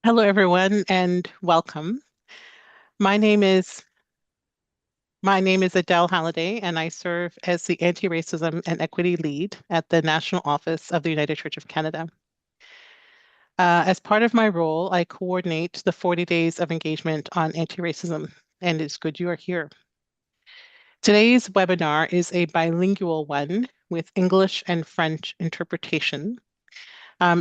Hello, everyone, and welcome. My name is my name is Adele Halliday, and I serve as the Anti-Racism and Equity Lead at the National Office of the United Church of Canada. As part of my role, I coordinate the 40 days of engagement on anti-racism, and it's good you are here. Today's webinar is a bilingual one with English and French interpretation.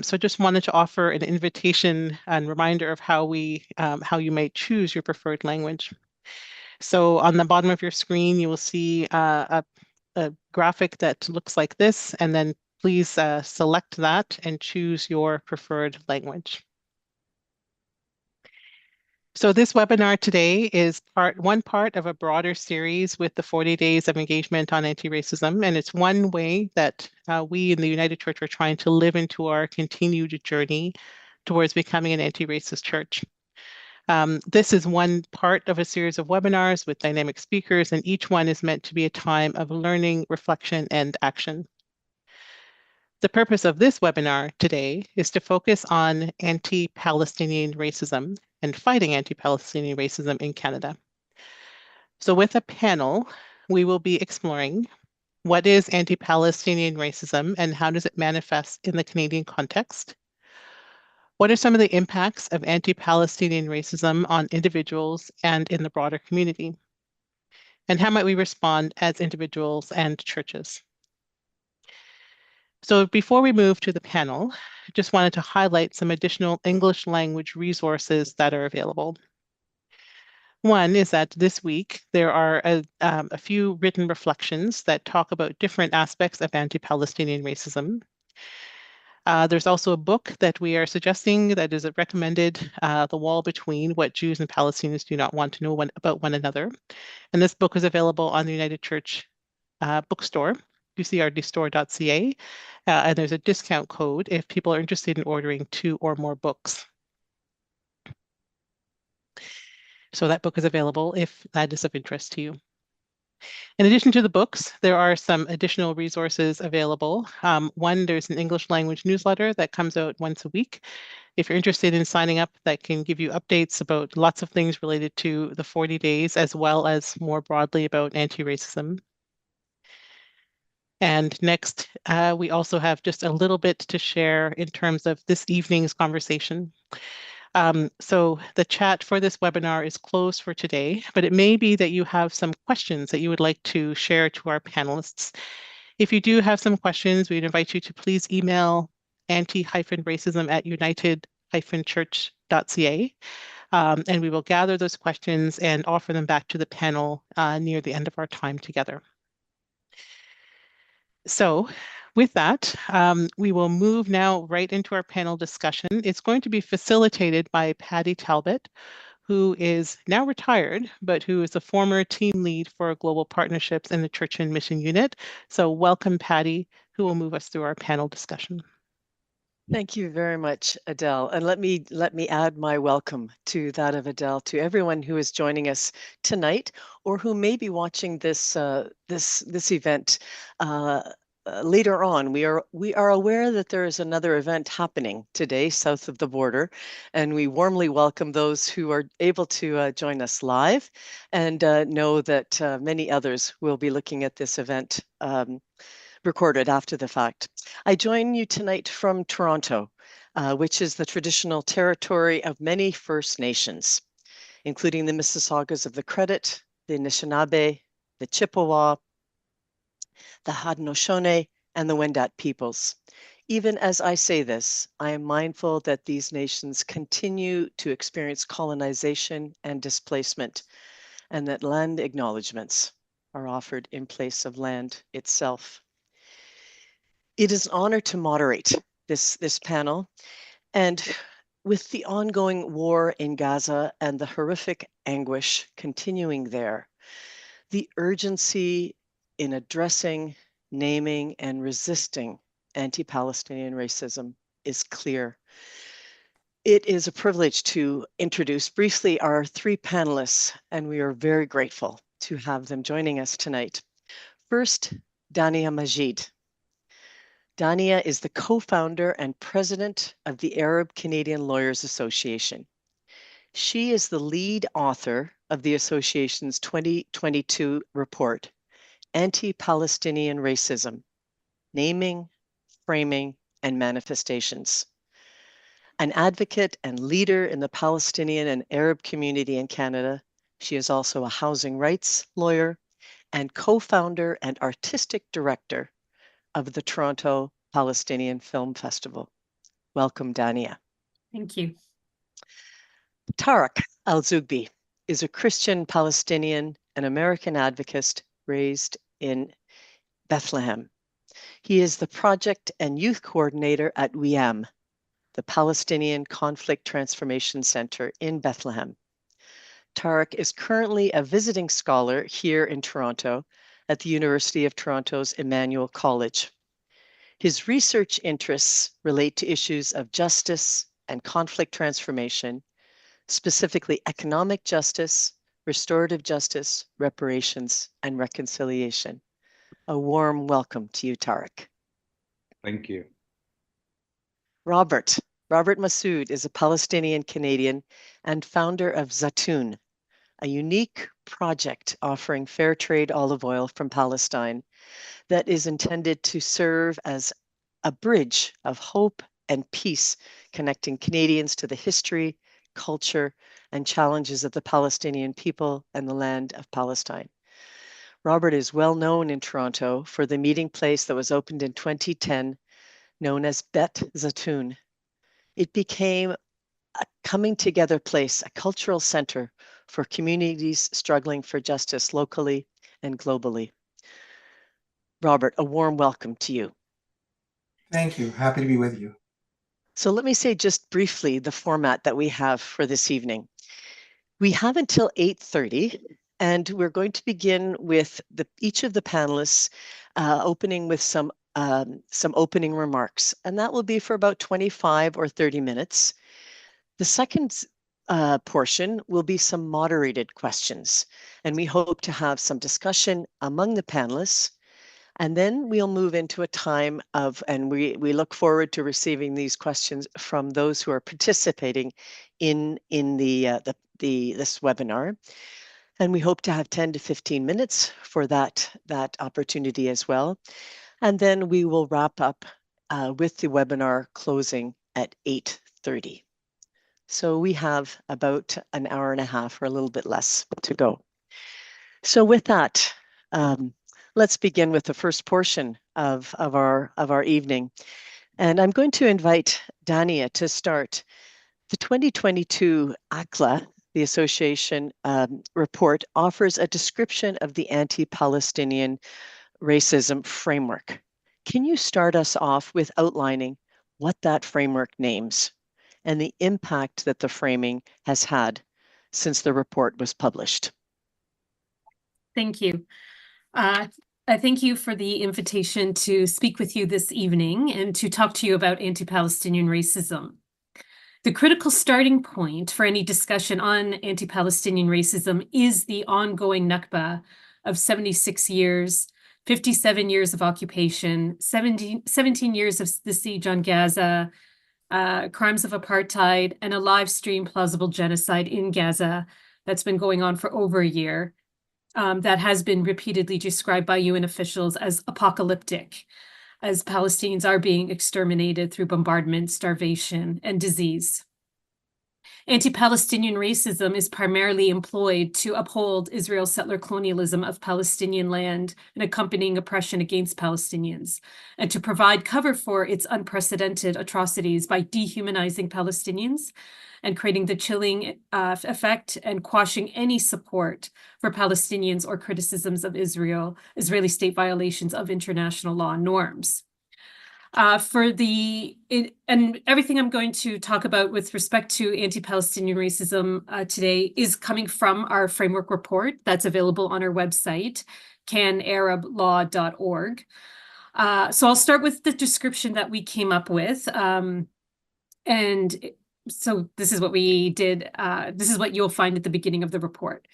So just wanted to offer an invitation and reminder of how you may choose your preferred language. So on the bottom of your screen, you will see a graphic that looks like this, and then please select that and choose your preferred language. So this webinar today is one part of a broader series with the 40 days of engagement on anti-racism, and it's one way that we in the United Church are trying to live into our continued journey towards becoming an anti-racist church. This is one part of a series of webinars with dynamic speakers, and each one is meant to be a time of learning, reflection, and action. The purpose of this webinar today is to focus on anti-Palestinian racism and fighting anti-Palestinian racism in Canada. So with a panel, we will be exploring what is anti-Palestinian racism and how does it manifest in the Canadian context? What are some of the impacts of anti-Palestinian racism on individuals and in the broader community? And how might we respond as individuals and churches? So before we move to the panel, I just wanted to highlight some additional English language resources that are available. One is that this week there are a few written reflections that talk about different aspects of anti-Palestinian racism. There's also a book that we are suggesting that is recommended, The Wall Between What Jews and Palestinians Do Not Want to Know About One Another. And this book is available on the United Church bookstore, ucrdstore.ca, and there's a discount code if people are interested in ordering 2 or more books. So that book is available if that is of interest to you. In addition to the books, there are some additional resources available. One, there's an English language newsletter that comes out once a week. If you're interested in signing up, that can give you updates about lots of things related to the 40 days, as well as more broadly about anti-racism. And next, we also have just a little bit to share in terms of this evening's conversation. So the chat for this webinar is closed for today, but it may be that you have some questions that you would like to share to our panelists. If you do have some questions, we'd invite you to please email anti-racism@united-church.ca, and we will gather those questions and offer them back to the panel near the end of our time together. So with that, we will move now right into our panel discussion. It's going to be facilitated by Patti Talbot, who is now retired, but who is a former team lead for global partnerships in the Church and Mission Unit. So welcome, Patti, who will move us through our panel discussion. Thank you very much, Adele. And let me add my welcome to that of Adele to everyone who is joining us tonight or who may be watching this event later on. We are aware that there is another event happening today south of the border, and we warmly welcome those who are able to join us live, and know that many others will be looking at this event recorded after the fact. I join you tonight from Toronto, which is the traditional territory of many First Nations, including the Mississaugas of the Credit, the Anishinaabe, the Chippewa, the Haudenosaunee, and the Wendat peoples. Even as I say this, I am mindful that these nations continue to experience colonization and displacement, and that land acknowledgements are offered in place of land itself. It is an honor to moderate this panel, and with the ongoing war in Gaza and the horrific anguish continuing there, the urgency in addressing, naming, and resisting anti-Palestinian racism is clear. It is a privilege to introduce briefly our 3 panelists, and we are very grateful to have them joining us tonight. First, Dania Majid. Dania is the co-founder and president of the Arab Canadian Lawyers Association. She is the lead author of the association's 2022 report, Anti-Palestinian Racism, Naming, Framing, and Manifestations. An advocate and leader in the Palestinian and Arab community in Canada, she is also a housing rights lawyer and co-founder and artistic director of the Toronto Palestinian Film Festival. Welcome, Dania. Thank you. Tarek Al-Zoughbi is a Christian Palestinian and American advocate raised in Bethlehem. He is the project and youth coordinator at WIAM, the Palestinian Conflict Transformation Center in Bethlehem. Tarek is currently a visiting scholar here in Toronto at the University of Toronto's Emmanuel College. His research interests relate to issues of justice and conflict transformation, specifically economic justice, restorative justice, reparations, and reconciliation. A warm welcome to you, Tarek. Thank you. Robert Massoud is a Palestinian Canadian and founder of Zatoun, a unique project offering fair trade olive oil from Palestine that is intended to serve as a bridge of hope and peace, connecting Canadians to the history, culture, and challenges of the Palestinian people and the land of Palestine. Robert is well known in Toronto for the meeting place that was opened in 2010, known as Bet Zatoun. It became a coming together place, a cultural center for communities struggling for justice locally and globally. Robert, a warm welcome to you. Thank you. Happy to be with you. So let me say just briefly the format that we have for this evening. We have until 8:30, and we're going to begin with each of the panelists opening with some opening remarks, and that will be for about 25 or 30 minutes. The second portion will be some moderated questions, and we hope to have some discussion among the panelists. And then we'll move into a time of, and we look forward to receiving these questions from those who are participating in this webinar. And we hope to have 10 to 15 minutes for that opportunity as well. And then we will wrap up with the webinar closing at 8:30. So we have about an hour and a half or a little bit less to go. So with that, let's begin with the first portion of our evening. And I'm going to invite Dania to start. The 2022 ACLA, the association report, offers a description of the anti-Palestinian racism framework. Can you start us off with outlining what that framework names and the impact that the framing has had since the report was published? Thank you. I thank you for the invitation to speak with you this evening and to talk to you about anti-Palestinian racism. The critical starting point for any discussion on anti-Palestinian racism is the ongoing Nakba of 76 years, 57 years of occupation, 17 years of the siege on Gaza, crimes of apartheid, and a live stream plausible genocide in Gaza that's been going on for over a year. That has been repeatedly described by UN officials as apocalyptic, as Palestinians are being exterminated through bombardment, starvation, and disease. Anti-Palestinian racism is primarily employed to uphold Israel's settler colonialism of Palestinian land and accompanying oppression against Palestinians, and to provide cover for its unprecedented atrocities by dehumanizing Palestinians and creating the chilling effect and quashing any support for Palestinians or criticisms of Israeli state violations of international law and norms. And everything I'm going to talk about with respect to anti-Palestinian racism today is coming from our framework report that's available on our website, canarablaw.org. So I'll start with the description that we came up with. And so this is what we did. This is what you'll find at the beginning of the report.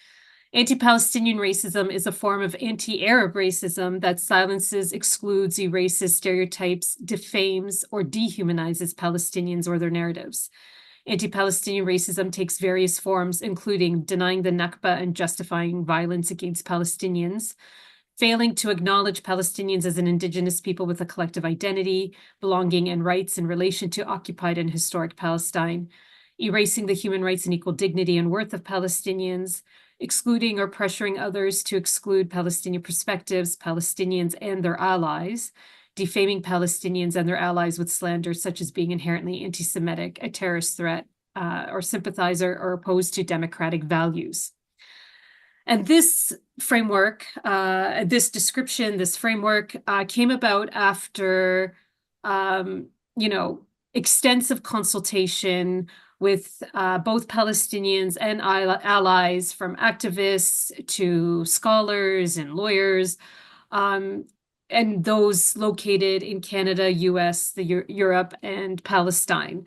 Anti-Palestinian racism is a form of anti-Arab racism that silences, excludes, erases stereotypes, defames, or dehumanizes Palestinians or their narratives. Anti-Palestinian racism takes various forms, including denying the Nakba and justifying violence against Palestinians, failing to acknowledge Palestinians as an indigenous people with a collective identity, belonging, and rights in relation to occupied and historic Palestine, erasing the human rights and equal dignity and worth of Palestinians, excluding or pressuring others to exclude Palestinian perspectives, Palestinians and their allies, defaming Palestinians and their allies with slander such as being inherently anti-Semitic, a terrorist threat, or sympathizer or opposed to democratic values. And this framework, this description, this framework came about after, extensive consultation with both Palestinians and allies, from activists to scholars and lawyers, and those located in Canada, US, Europe, and Palestine.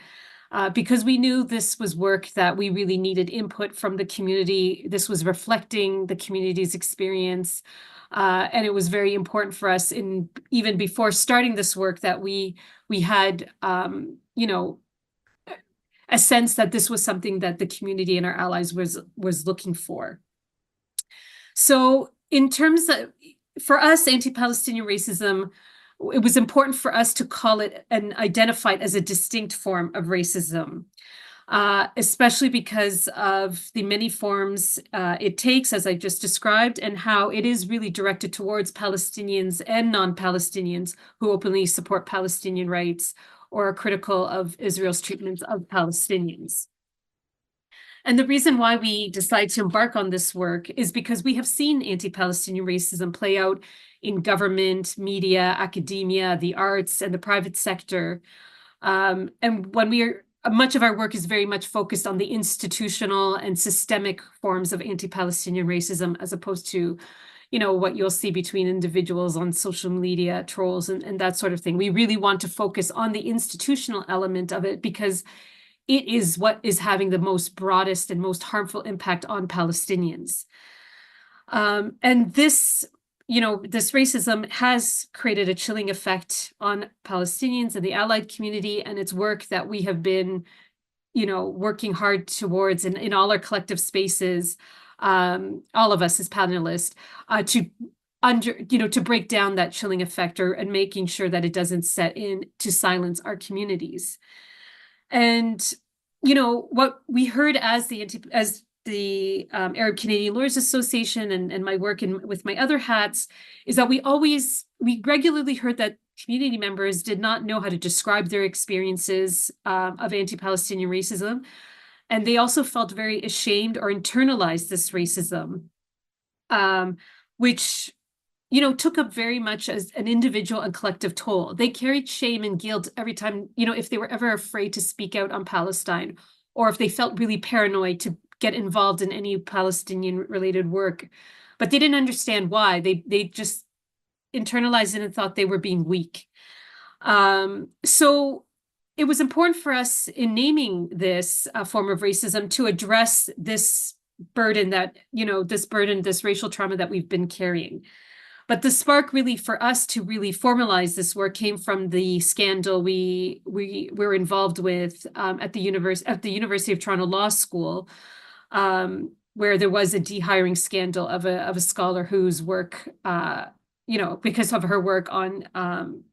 Because we knew this was work that we really needed input from the community. This was reflecting the community's experience. And it was very important for us, even before starting this work, that we had, a sense that this was something that the community and our allies was looking for. So in terms of, for us, anti-Palestinian racism, it was important for us to call it and identify it as a distinct form of racism, especially because of the many forms it takes, as I just described, and how it is really directed towards Palestinians and non-Palestinians who openly support Palestinian rights or are critical of Israel's treatment of Palestinians. And the reason why we decided to embark on this work is because we have seen anti-Palestinian racism play out in government, media, academia, the arts, and the private sector. And when much of our work is very much focused on the institutional and systemic forms of anti-Palestinian racism, as opposed to, what you'll see between individuals on social media, trolls, and that sort of thing. We really want to focus on the institutional element of it, because it is what is having the most broadest and most harmful impact on Palestinians. And this racism has created a chilling effect on Palestinians and the allied community, and it's work that we have been, working hard towards in all our collective spaces, all of us as panelists, to break down that chilling effect, and making sure that it doesn't set in to silence our communities. And, what we heard as the Arab Canadian Lawyers Association and my work with my other hats is that we regularly heard that community members did not know how to describe their experiences of anti-Palestinian racism. And they also felt very ashamed or internalized this racism, which, took up very much as an individual and collective toll. They carried shame and guilt every time, if they were ever afraid to speak out on Palestine, or if they felt really paranoid to get involved in any Palestinian-related work. But they didn't understand why. They just internalized it and thought they were being weak. So it was important for us in naming this form of racism to address this burden this racial trauma that we've been carrying. But the spark really for us to really formalize this work came from the scandal we were involved with at the University of Toronto Law School, where there was a dehiring scandal of a scholar whose work, because of her work on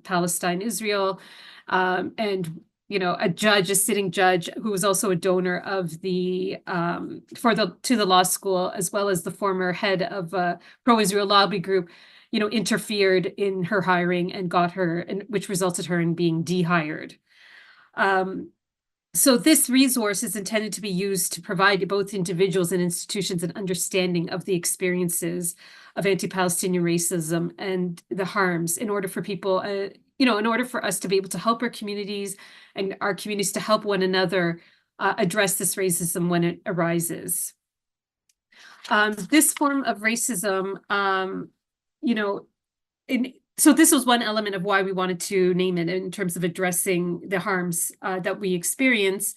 Palestine, Israel, and a sitting judge who was also a donor of to the law school, as well as the former head of a pro-Israel lobby group, interfered in her hiring and got her, which resulted her in being dehired. So this resource is intended to be used to provide both individuals and institutions an understanding of the experiences of anti-Palestinian racism and the harms, in order for people, in order for us to be able to help our communities and our communities to help one another address this racism when it arises. This form of racism, so this was one element of why we wanted to name it in terms of addressing the harms that we experience.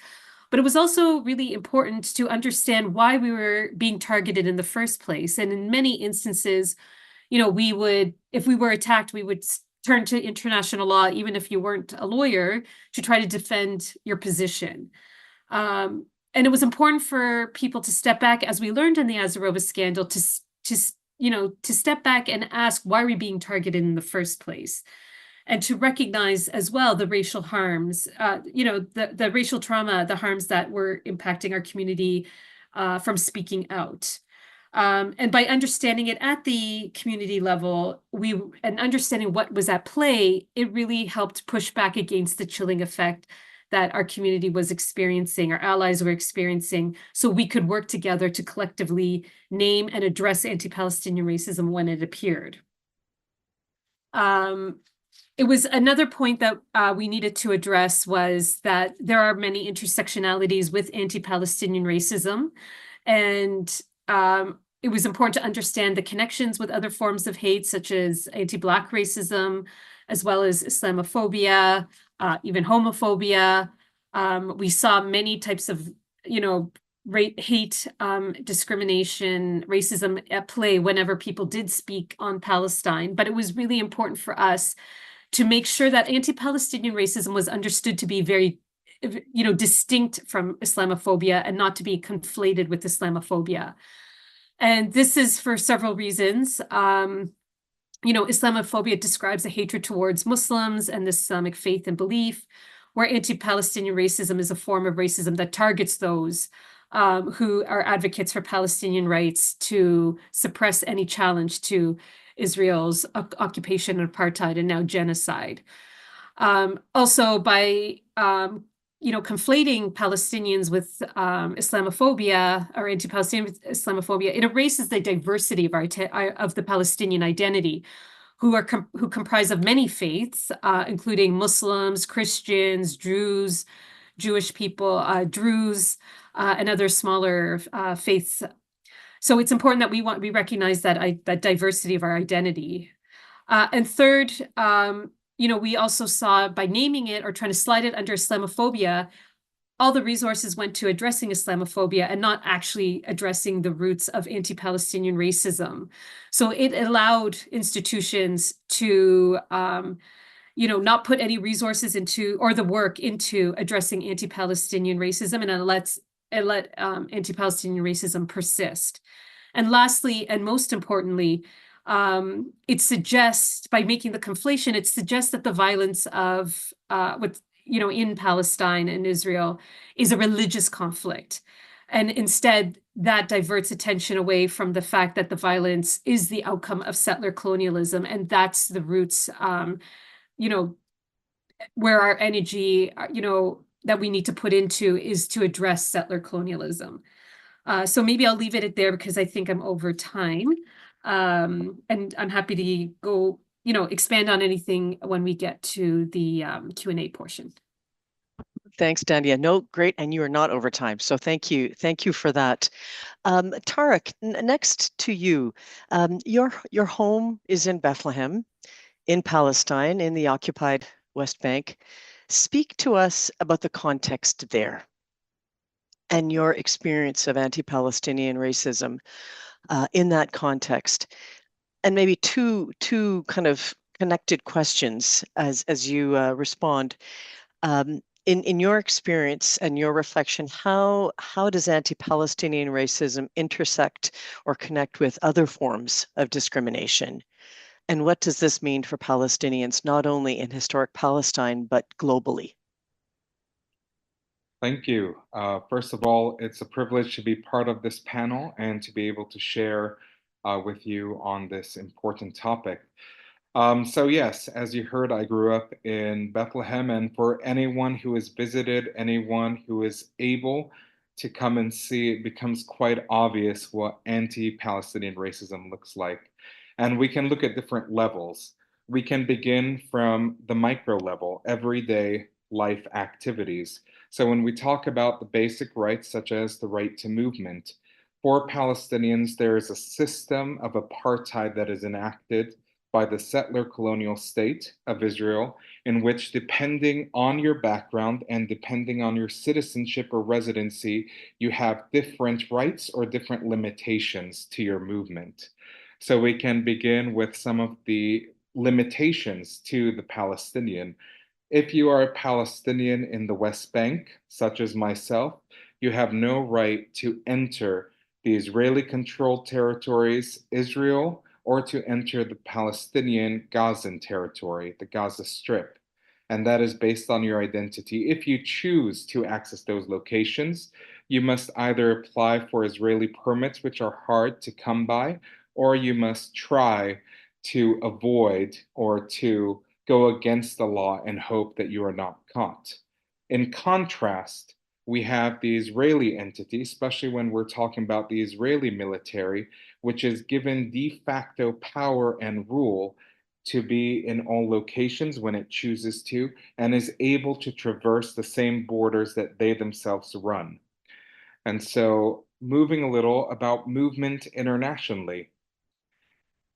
But it was also really important to understand why we were being targeted in the first place. And in many instances, we would, if we were attacked, we would turn to international law, even if you weren't a lawyer, to try to defend your position. And it was important for people to step back, as we learned in the Al-Zoughbi scandal, to step back and ask, why are we being targeted in the first place? And to recognize as well the racial harms, the racial trauma, the harms that were impacting our community from speaking out. And by understanding it at the community level, and understanding what was at play, it really helped push back against the chilling effect that our community was experiencing, our allies were experiencing, so we could work together to collectively name and address anti-Palestinian racism when it appeared. It was another point that we needed to address was that there are many intersectionalities with anti-Palestinian racism, and it was important to understand the connections with other forms of hate, such as anti-Black racism, as well as Islamophobia, even homophobia. We saw many types of, hate, discrimination, racism at play whenever people did speak on Palestine. But it was really important for us to make sure that anti-Palestinian racism was understood to be very, distinct from Islamophobia and not to be conflated with Islamophobia. And this is for several reasons. Islamophobia describes a hatred towards Muslims and the Islamic faith and belief, where anti-Palestinian racism is a form of racism that targets those who are advocates for Palestinian rights to suppress any challenge to Israel's occupation and apartheid and now genocide. Also, by conflating Palestinians with Islamophobia or anti-Palestinian Islamophobia, it erases the diversity of the Palestinian identity, who comprise of many faiths, including Muslims, Christians, Jews, Jewish people, Druze, and other smaller faiths. So it's important that we recognize that diversity of our identity. And third, we also saw by naming it or trying to slide it under Islamophobia, all the resources went to addressing Islamophobia and not actually addressing the roots of anti-Palestinian racism. So it allowed institutions to, not put any resources into or the work into addressing anti-Palestinian racism, and it let anti-Palestinian racism persist. And lastly, and most importantly, it suggests, by making the conflation, it suggests that the violence of in Palestine and Israel is a religious conflict. And instead, that diverts attention away from the fact that the violence is the outcome of settler colonialism. And that's the roots, where our energy, that we need to put into is to address settler colonialism. So maybe I'll leave it at there because I think I'm over time. And I'm happy to go, expand on anything when we get to the Q&A portion. Thanks, Dania. No, great, and you are not over time. So thank you for that. Tarek, next to you, your home is in Bethlehem, in Palestine, in the occupied West Bank. Speak to us about the context there and your experience of anti-Palestinian racism in that context, and maybe two kind of connected questions as you respond. In your experience and your reflection, how does anti-Palestinian racism intersect or connect with other forms of discrimination? And what does this mean for Palestinians, not only in historic Palestine, but globally? Thank you. First of all, it's a privilege to be part of this panel and to be able to share with you on this important topic. So yes, as you heard, I grew up in Bethlehem, and for anyone who has visited, anyone who is able to come and see, it becomes quite obvious what anti-Palestinian racism looks like. And we can look at different levels. We can begin from the micro level, everyday life activities. So when we talk about the basic rights, such as the right to movement, for Palestinians, there is a system of apartheid that is enacted by the settler colonial state of Israel, in which, depending on your background and depending on your citizenship or residency, you have different rights or different limitations to your movement. So we can begin with some of the limitations to the Palestinian. If you are a Palestinian in the West Bank, such as myself, you have no right to enter the Israeli-controlled territories, Israel, or to enter the Palestinian Gazan territory, the Gaza Strip. And that is based on your identity. If you choose to access those locations, you must either apply for Israeli permits, which are hard to come by, or you must try to avoid or to go against the law and hope that you are not caught. In contrast, we have the Israeli entity, especially when we're talking about the Israeli military, which is given de facto power and rule to be in all locations when it chooses to, and is able to traverse the same borders that they themselves run. And so, moving a little about movement internationally.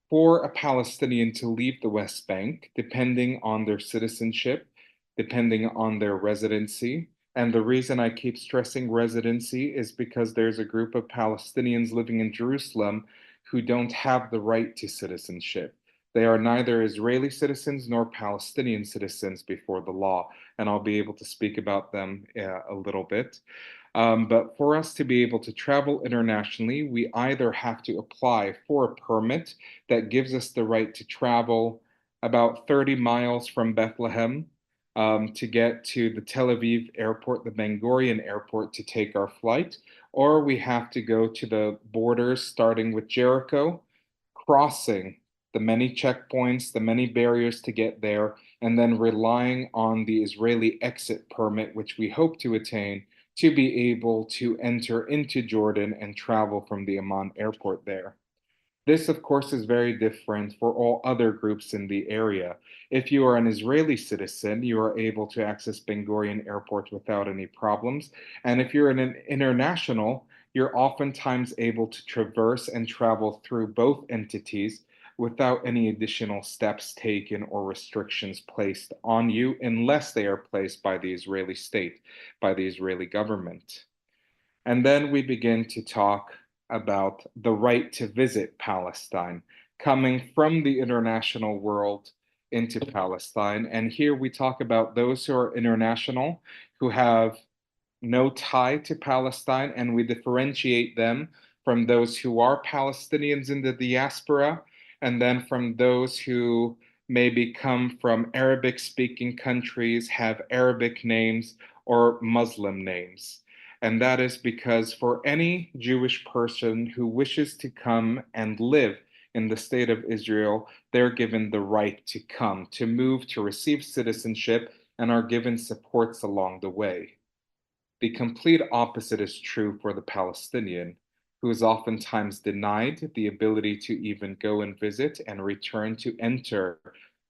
For a Palestinian to leave the West Bank, depending on their citizenship, depending on their residency, and the reason I keep stressing residency is because there's a group of Palestinians living in Jerusalem who don't have the right to citizenship. They are neither Israeli citizens nor Palestinian citizens before the law, and I'll be able to speak about them a little bit. But for us to be able to travel internationally, we either have to apply for a permit that gives us the right to travel about 30 miles from Bethlehem to get to the Tel Aviv airport, the Ben Gurion airport, to take our flight, or we have to go to the borders starting with Jericho, crossing the many checkpoints, the many barriers to get there, and then relying on the Israeli exit permit, which we hope to attain, to be able to enter into Jordan and travel from the Amman airport there. This, of course, is very different for all other groups in the area. If you are an Israeli citizen, you are able to access Ben Gurion Airport without any problems. And if you're an international, you're oftentimes able to traverse and travel through both entities without any additional steps taken or restrictions placed on you, unless they are placed by the Israeli state, by the Israeli government. And then we begin to talk about the right to visit Palestine, coming from the international world into Palestine. And here we talk about those who are international, who have no tie to Palestine, and we differentiate them from those who are Palestinians in the diaspora, and then from those who maybe come from Arabic-speaking countries, have Arabic names, or Muslim names. And that is because for any Jewish person who wishes to come and live in the state of Israel, they're given the right to come, to move, to receive citizenship, and are given supports along the way. The complete opposite is true for the Palestinian, who is oftentimes denied the ability to even go and visit and return to enter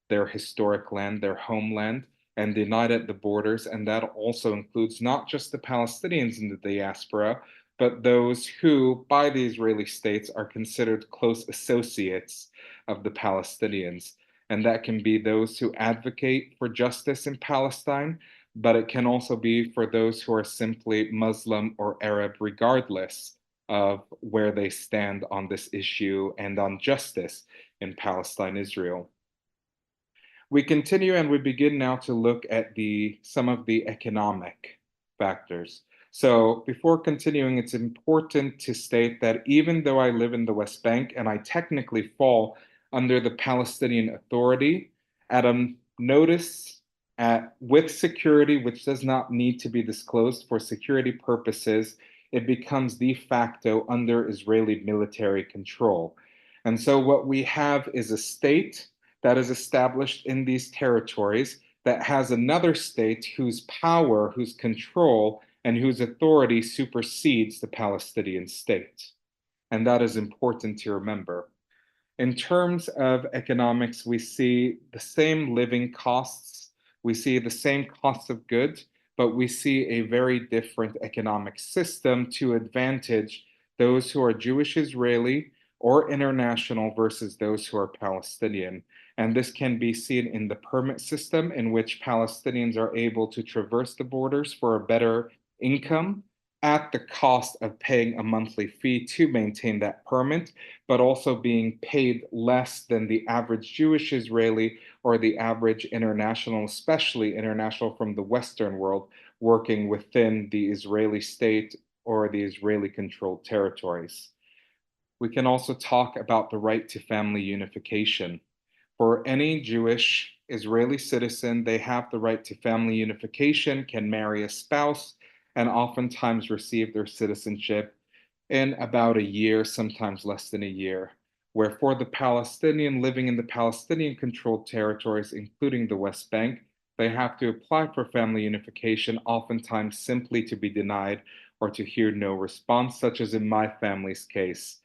their historic land, their homeland, and denied at the borders. And that also includes not just the Palestinians in the diaspora, but those who, by the Israeli states, are considered close associates of the Palestinians. And that can be those who advocate for justice in Palestine, but it can also be for those who are simply Muslim or Arab, regardless of where they stand on this issue and on justice in Palestine, Israel. We continue and we begin now to look at some of the economic factors. So before continuing, it's important to state that even though I live in the West Bank and I technically fall under the Palestinian Authority, at a notice with security, which does not need to be disclosed for security purposes, it becomes de facto under Israeli military control. And so what we have is a state that is established in these territories that has another state whose power, whose control, and whose authority supersedes the Palestinian state. And that is important to remember. In terms of economics, we see the same living costs, we see the same cost of goods, but we see a very different economic system to advantage those who are Jewish Israeli or international versus those who are Palestinian. And this can be seen in the permit system, in which Palestinians are able to traverse the borders for a better income at the cost of paying a monthly fee to maintain that permit, but also being paid less than the average Jewish Israeli or the average international, especially international from the Western world, working within the Israeli state or the Israeli-controlled territories. We can also talk about the right to family unification. For any Jewish Israeli citizen, they have the right to family unification, can marry a spouse, and oftentimes receive their citizenship in about a year, sometimes less than a year. Where for the Palestinian living in the Palestinian-controlled territories, including the West Bank, they have to apply for family unification, oftentimes simply to be denied or to hear no response, such as in my family's case,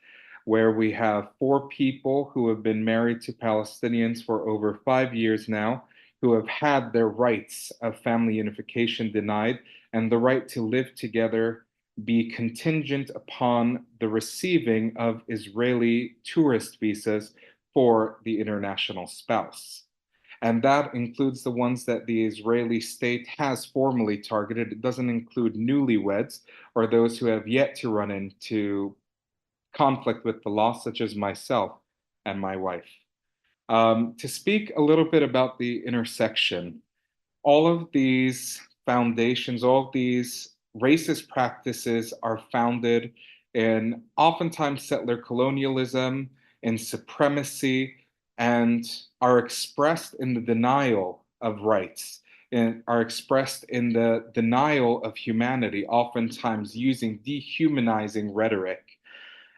where we have 4 people who have been married to Palestinians for over 5 years now, who have had their rights of family unification denied, and the right to live together be contingent upon the receiving of Israeli tourist visas for the international spouse. And that includes the ones that the Israeli state has formally targeted. It doesn't include newlyweds or those who have yet to run into conflict with the law, such as myself and my wife. To speak a little bit about the intersection, all of these foundations, all of these racist practices are founded in oftentimes settler colonialism, in supremacy, and are expressed in the denial of rights, and are expressed in the denial of humanity, oftentimes using dehumanizing rhetoric.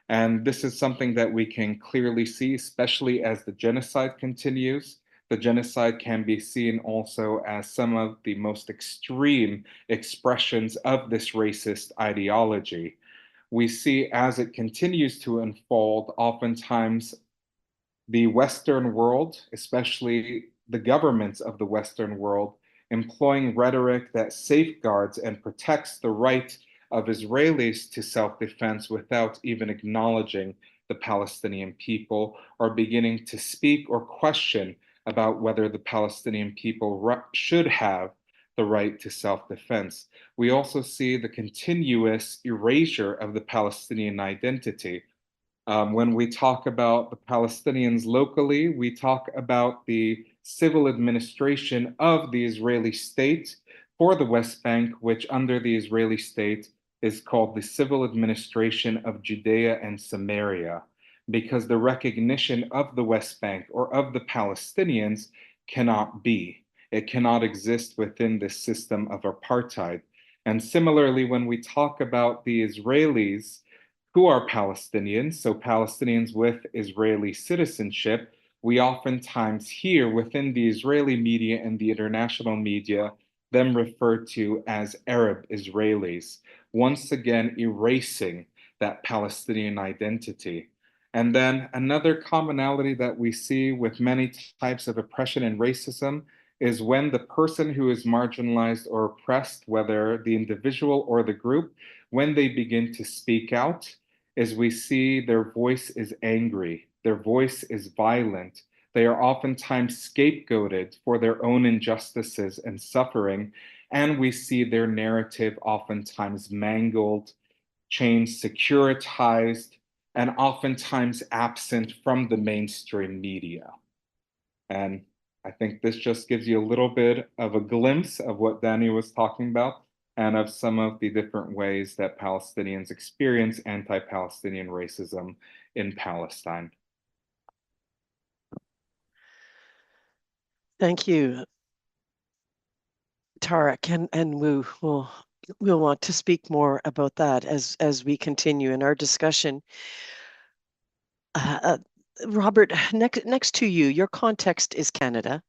And this is something that we can clearly see, especially as the genocide continues. The genocide can be seen also as some of the most extreme expressions of this racist ideology. We see as it continues to unfold, oftentimes the Western world, especially the governments of the Western world, employing rhetoric that safeguards and protects the right of Israelis to self-defense without even acknowledging the Palestinian people, or beginning to speak or question about whether the Palestinian people should have the right to self-defense. We also see the continuous erasure of the Palestinian identity. When we talk about the Palestinians locally, we talk about the civil administration of the Israeli state for the West Bank, which under the Israeli state is called the Civil Administration of Judea and Samaria, because the recognition of the West Bank or of the Palestinians cannot be. It cannot exist within this system of apartheid. And similarly, when we talk about the Israelis who are Palestinians, so Palestinians with Israeli citizenship, we oftentimes hear within the Israeli media and the international media them referred to as Arab Israelis, once again erasing that Palestinian identity. And then another commonality that we see with many types of oppression and racism is when the person who is marginalized or oppressed, whether the individual or the group, when they begin to speak out, is we see their voice is angry, their voice is violent. They are oftentimes scapegoated for their own injustices and suffering, and we see their narrative oftentimes mangled, changed, securitized, and oftentimes absent from the mainstream media. And I think this just gives you a little bit of a glimpse of what Dania was talking about and of some of the different ways that Palestinians experience anti-Palestinian racism in Palestine. Thank you, Tarek, and we'll want to speak more about that as we continue in our discussion. Robert, next to you, your context is Canada.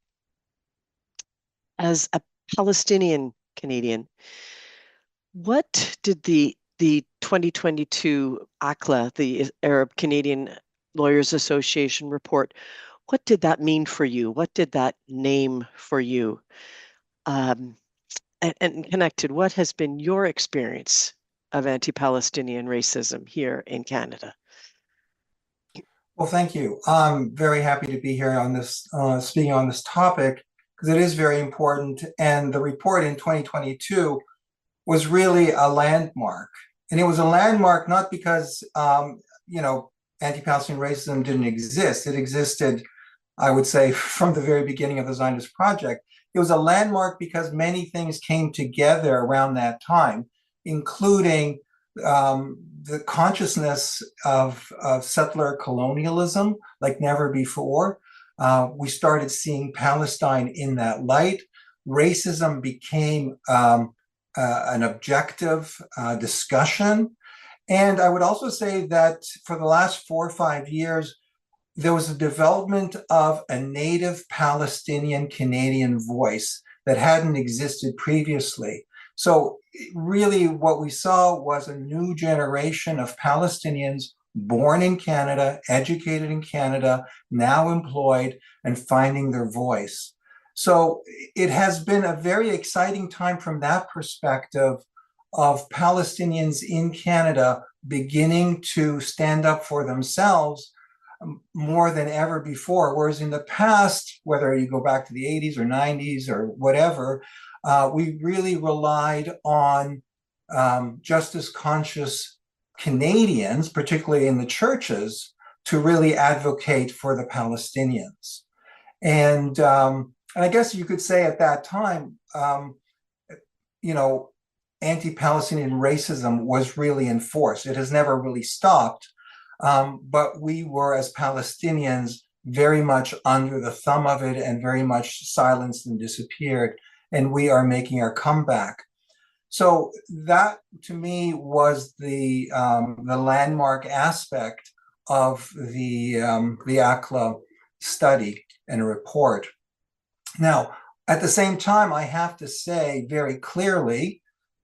As a Palestinian Canadian, what did the 2022 ACLA, the Arab Canadian Lawyers Association report, what did that mean for you? What did that name for you? And connected, what has been your experience of anti-Palestinian racism here in Canada? Well, thank you. I'm very happy to be here on this, speaking on this topic, because it is very important. And the report in 2022 was really a landmark. And it was a landmark not because, anti-Palestinian racism didn't exist. It existed, I would say, from the very beginning of the Zionist project. It was a landmark because many things came together around that time, including the consciousness of settler colonialism like never before. We started seeing Palestine in that light. Racism became an objective discussion. And I would also say that for the last 4 or 5 years, there was a development of a native Palestinian Canadian voice that hadn't existed previously. So really what we saw was a new generation of Palestinians born in Canada, educated in Canada, now employed and finding their voice. So it has been a very exciting time from that perspective of Palestinians in Canada beginning to stand up for themselves more than ever before. Whereas in the past, whether you go back to the 80s or 90s or whatever, we really relied on justice conscious Canadians, particularly in the churches, to really advocate for the Palestinians. And I guess you could say at that time, anti-Palestinian racism was really enforced. It has never really stopped. But we were, as Palestinians, very much under the thumb of it and very much silenced and disappeared. And we are making our comeback. So that, to me, was the landmark aspect of the ACLA study and report. Now, at the same time, I have to say very clearly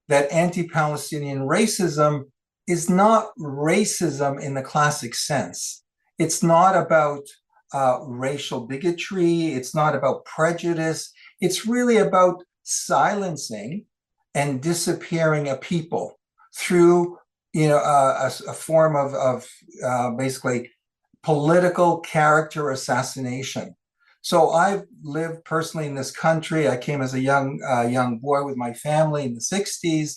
that anti-Palestinian racism is not racism in the classic sense. It's not about racial bigotry. It's not about prejudice. It's really about silencing and disappearing a people through, a form of basically political character assassination. So I've lived personally in this country. I came as a young boy with my family in the 60s.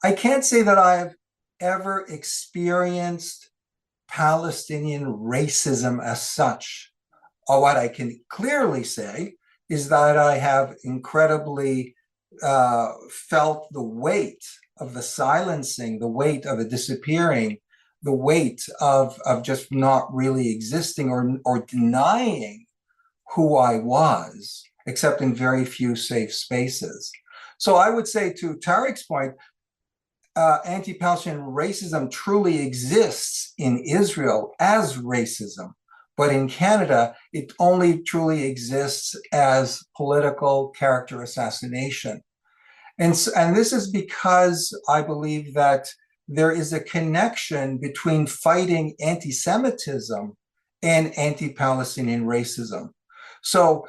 I can't say that I've ever experienced Palestinian racism as such. Or what I can clearly say is that I have incredibly felt the weight of the silencing, the weight of the disappearing, the weight of just not really existing or denying who I was, except in very few safe spaces. So I would say, to Tarek's point, anti-Palestinian racism truly exists in Israel as racism, but in Canada, it only truly exists as political character assassination. And this is because I believe that there is a connection between fighting anti-Semitism and anti-Palestinian racism. So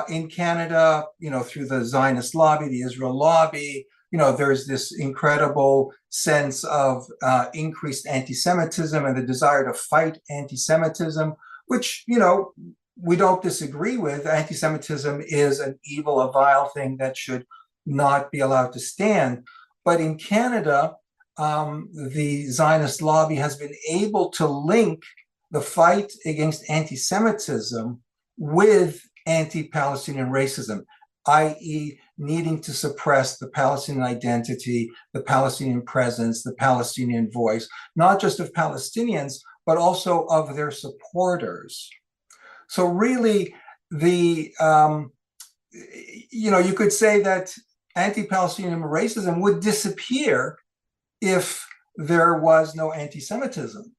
in Canada, through the Zionist lobby, the Israel lobby, there's this incredible sense of increased anti-Semitism and the desire to fight anti-Semitism, which, we don't disagree with. Anti-Semitism is an evil, a vile thing that should not be allowed to stand. But in Canada, the Zionist lobby has been able to link the fight against anti-Semitism with anti-Palestinian racism, i.e., needing to suppress the Palestinian identity, the Palestinian presence, the Palestinian voice, not just of Palestinians, but also of their supporters. So really, you could say that anti-Palestinian racism would disappear if there was no anti-Semitism.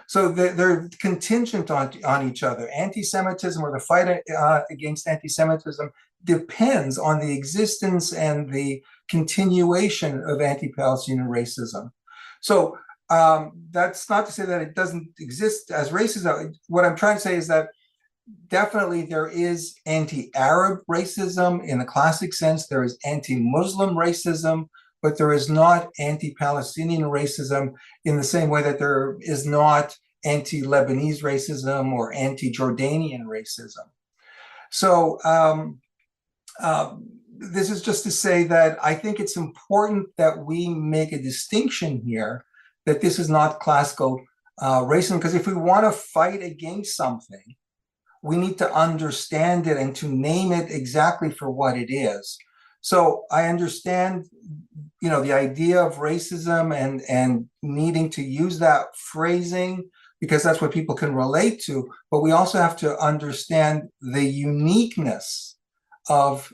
So they're contingent on each other. Anti-Semitism, or the fight against anti-Semitism, depends on the existence and the continuation of anti-Palestinian racism. So that's not to say that it doesn't exist as racism. What I'm trying to say is that definitely there is anti-Arab racism in the classic sense. There is anti-Muslim racism, but there is not anti-Palestinian racism in the same way that there is not anti-Lebanese racism or anti-Jordanian racism. So this is just to say that I think it's important that we make a distinction here, that this is not classical racism, because if we want to fight against something, we need to understand it and to name it exactly for what it is. So I understand, you know, the idea of racism and needing to use that phrasing because that's what people can relate to, but we also have to understand the uniqueness of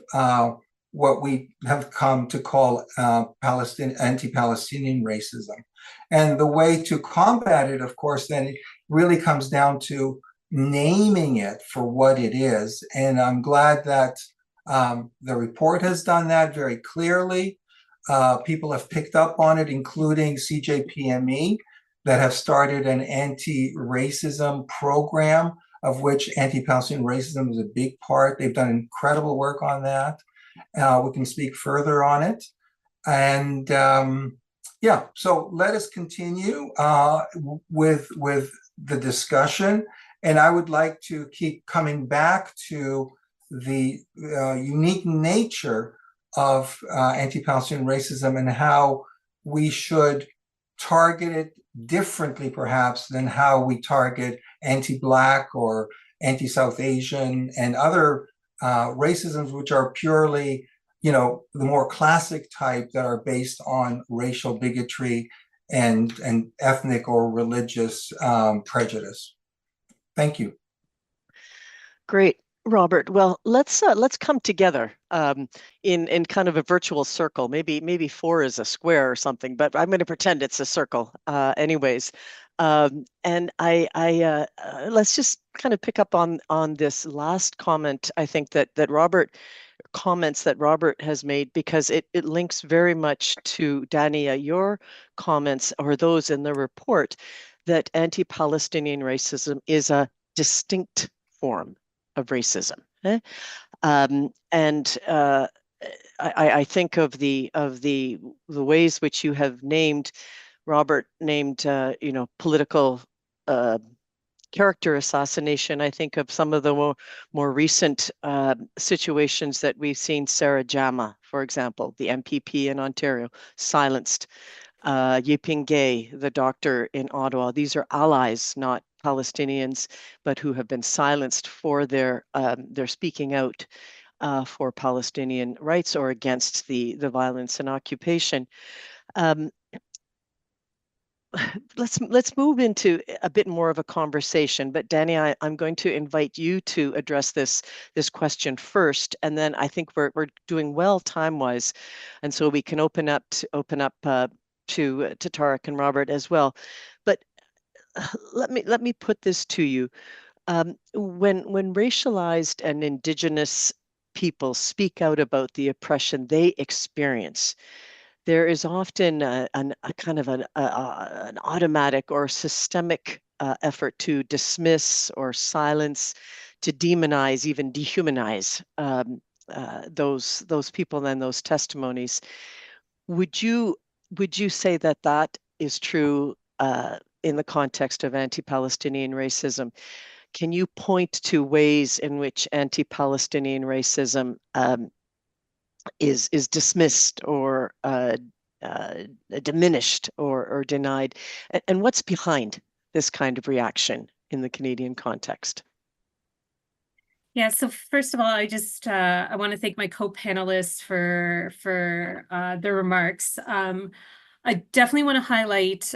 what we have come to call anti-Palestinian racism. And the way to combat it, of course, then it really comes down to naming it for what it is. And I'm glad that the report has done that very clearly. People have picked up on it, including CJPME, that have started an anti-racism program, of which anti-Palestinian racism is a big part. They've done incredible work on that. We can speak further on it. And yeah, so let us continue with the discussion. And I would like to keep coming back to the unique nature of anti-Palestinian racism and how we should target it differently, perhaps, than how we target anti-Black or anti-South Asian and other racisms, which are purely, you know, the more classic type that are based on racial bigotry and ethnic or religious prejudice. Thank you. Great, Robert. Well, let's come together in kind of a virtual circle. Maybe 4 is a square or something, but I'm going to pretend it's a circle, anyways. And I let's just kind of pick up on this last comment. I think that comments that Robert has made, because it links very much to Dania, your comments, or those in the report, that anti-Palestinian racism is a distinct form of racism. And I think of the ways which you have named, Robert named, you know, political character assassination. I think of some of the more recent situations that we've seen. Sarah Jama, for example, the MPP in Ontario, silenced. Yiping Gay, the doctor in Ottawa. These are allies, not Palestinians, but who have been silenced for their speaking out for Palestinian rights or against the violence and occupation. Let's move into a bit more of a conversation, but Dania, I'm going to invite you to address this question first, and then I think we're doing well time-wise, and so we can open up to Tarek and Robert as well. But let me put this to you. When racialized and Indigenous people speak out about the oppression they experience, there is often a kind of an automatic or systemic effort to dismiss or silence, to demonize, even dehumanize those people and those testimonies. Would you say that is true in the context of anti-Palestinian racism? Can you point to ways in which anti-Palestinian racism is dismissed or diminished or denied? And what's behind this kind of reaction in the Canadian context? Yeah, so first of all, I just I want to thank my co-panelists for their remarks. I definitely want to highlight,